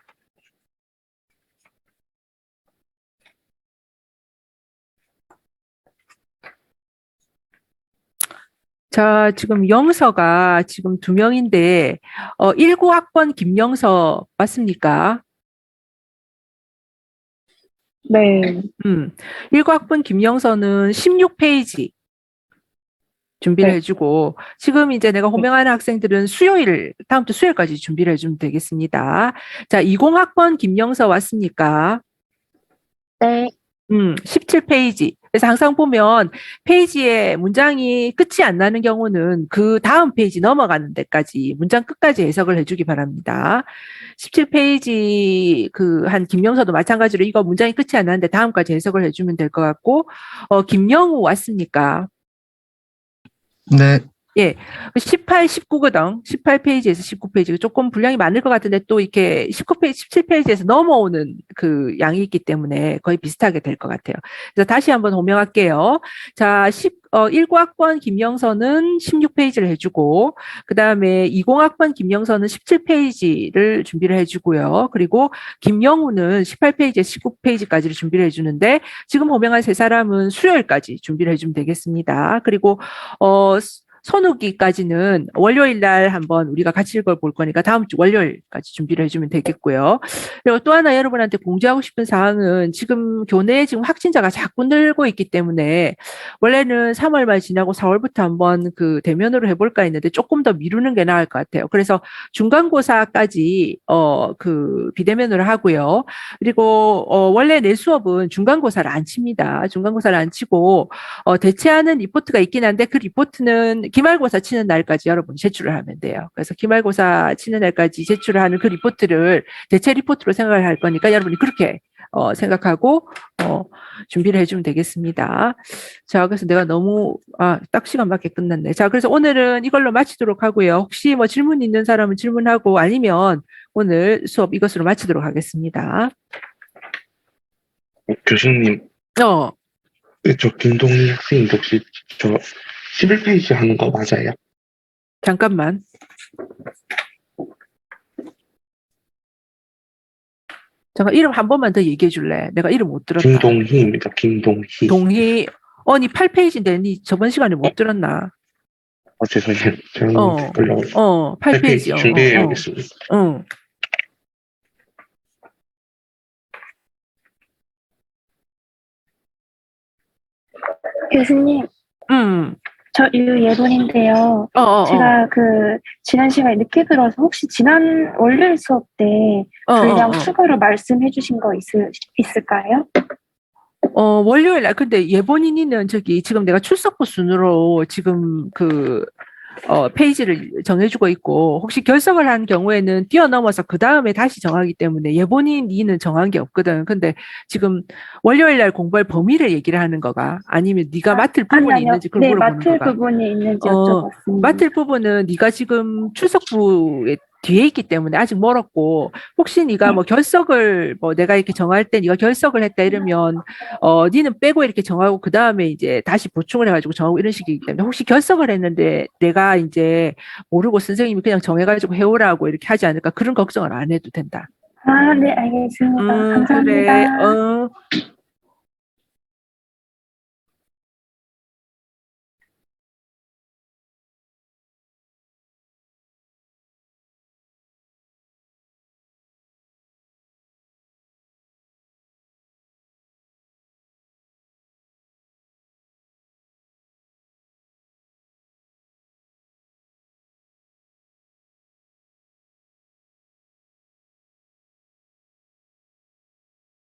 자, 지금 영서가 지금 2명인데, 19학번 김영서 맞습니까? 네. 19학번 김영서는 16페이지 준비를 네. 해주고, 지금 이제 내가 호명하는 학생들은 다음 주 수요일까지 준비를 해주면 되겠습니다. 자, 20학번 김영서 왔습니까? 네. 17페이지. 그래서 항상 보면 페이지에 문장이 끝이 안 나는 경우는 그 다음 페이지 넘어가는 데까지 문장 끝까지 해석을 해주기 바랍니다. 17페이지 한 김영서도 마찬가지로 이거 문장이 끝이 안 나는데 다음까지 해석을 해주면 될 것 같고, 김영우 왔습니까? 네, 예, 18, 19거든. 18페이지에서 19페이지. 조금 분량이 많을 것 같은데 또 이렇게 19페이지, 17페이지에서 넘어오는 그 양이 있기 때문에 거의 비슷하게 될 것 같아요. 그래서 다시 한번 호명할게요. 자, 19학번 김영서는 16페이지를 해주고, 그 다음에 20학번 김영서는 17페이지를 준비를 해주고요. 그리고 김영우는 18페이지에서 19페이지까지를 준비를 해주는데, 지금 호명한 세 사람은 수요일까지 준비를 해주면 되겠습니다. 그리고, 선우기까지는 월요일 날 한번 우리가 같이 읽어볼 거니까 다음 주 월요일까지 준비를 해주면 되겠고요. 그리고 또 하나 여러분한테 공지하고 싶은 사항은 지금 교내에 지금 확진자가 자꾸 늘고 있기 때문에 원래는 3월 말 지나고 4월부터 한번 그 대면으로 해볼까 했는데 조금 더 미루는 게 나을 것 같아요. 그래서 중간고사까지 그 비대면으로 하고요. 그리고 원래 내 수업은 중간고사를 안 칩니다. 중간고사를 안 치고 대체하는 리포트가 있긴 한데 그 리포트는 기말고사 치는 날까지 여러분이 제출을 하면 돼요. 그래서 기말고사 치는 날까지 제출을 하는 그 리포트를 대체 리포트로 생각을 할 거니까 여러분이 그렇게 생각하고 준비를 해주면 되겠습니다. 자, 그래서 내가 딱 시간 맞게 끝났네. 자, 그래서 오늘은 이걸로 마치도록 하고요. 혹시 뭐 질문 있는 사람은 질문하고 아니면 오늘 수업 이것으로 마치도록 하겠습니다. 교수님, 어, 저 김동희 학생이 혹시 저 11페이지 하는 거 맞아요? 잠깐만. 잠깐 이름 한 번만 더 얘기해 줄래? 내가 이름 못 들었다. 김동희입니다. 김동희. 동희, 니 8페이지인데 니 저번 시간에 못 들었나? 죄송해요. 잘못 들려가지고. 8페이지. 8페이지 준비해 오겠습니다. 응. 교수님, 저 유예본인데요. 제가 지난 시간에 늦게 들어서 혹시 지난 월요일 수업 때 분량 추가로 말씀해 주신 거 있을까요? 월요일 날, 근데 예본인이는 지금 내가 출석부 순으로 지금 페이지를 정해주고 있고, 혹시 결석을 한 경우에는 뛰어넘어서 그 다음에 다시 정하기 때문에 예본인이는 정한 게 없거든. 근데 지금 월요일 날 공부할 범위를 얘기를 하는 거가 아니면 네가 맡을 부분이 있는지 그걸 네, 물어보는 거가. 맡을 부분이 있는지 여쭤봤습니다. 맡을 부분은 네가 지금 출석부에 뒤에 있기 때문에 아직 멀었고, 혹시 네가 뭐 결석을 내가 이렇게 정할 때 네가 결석을 했다 이러면 니는 빼고 이렇게 정하고 그 다음에 이제 다시 보충을 해가지고 정하고 이런 식이기 때문에 혹시 결석을 했는데 내가 이제 모르고 선생님이 그냥 정해가지고 해오라고 이렇게 하지 않을까 그런 걱정을 안 해도 된다. 네, 알겠습니다. 감사합니다. 그래.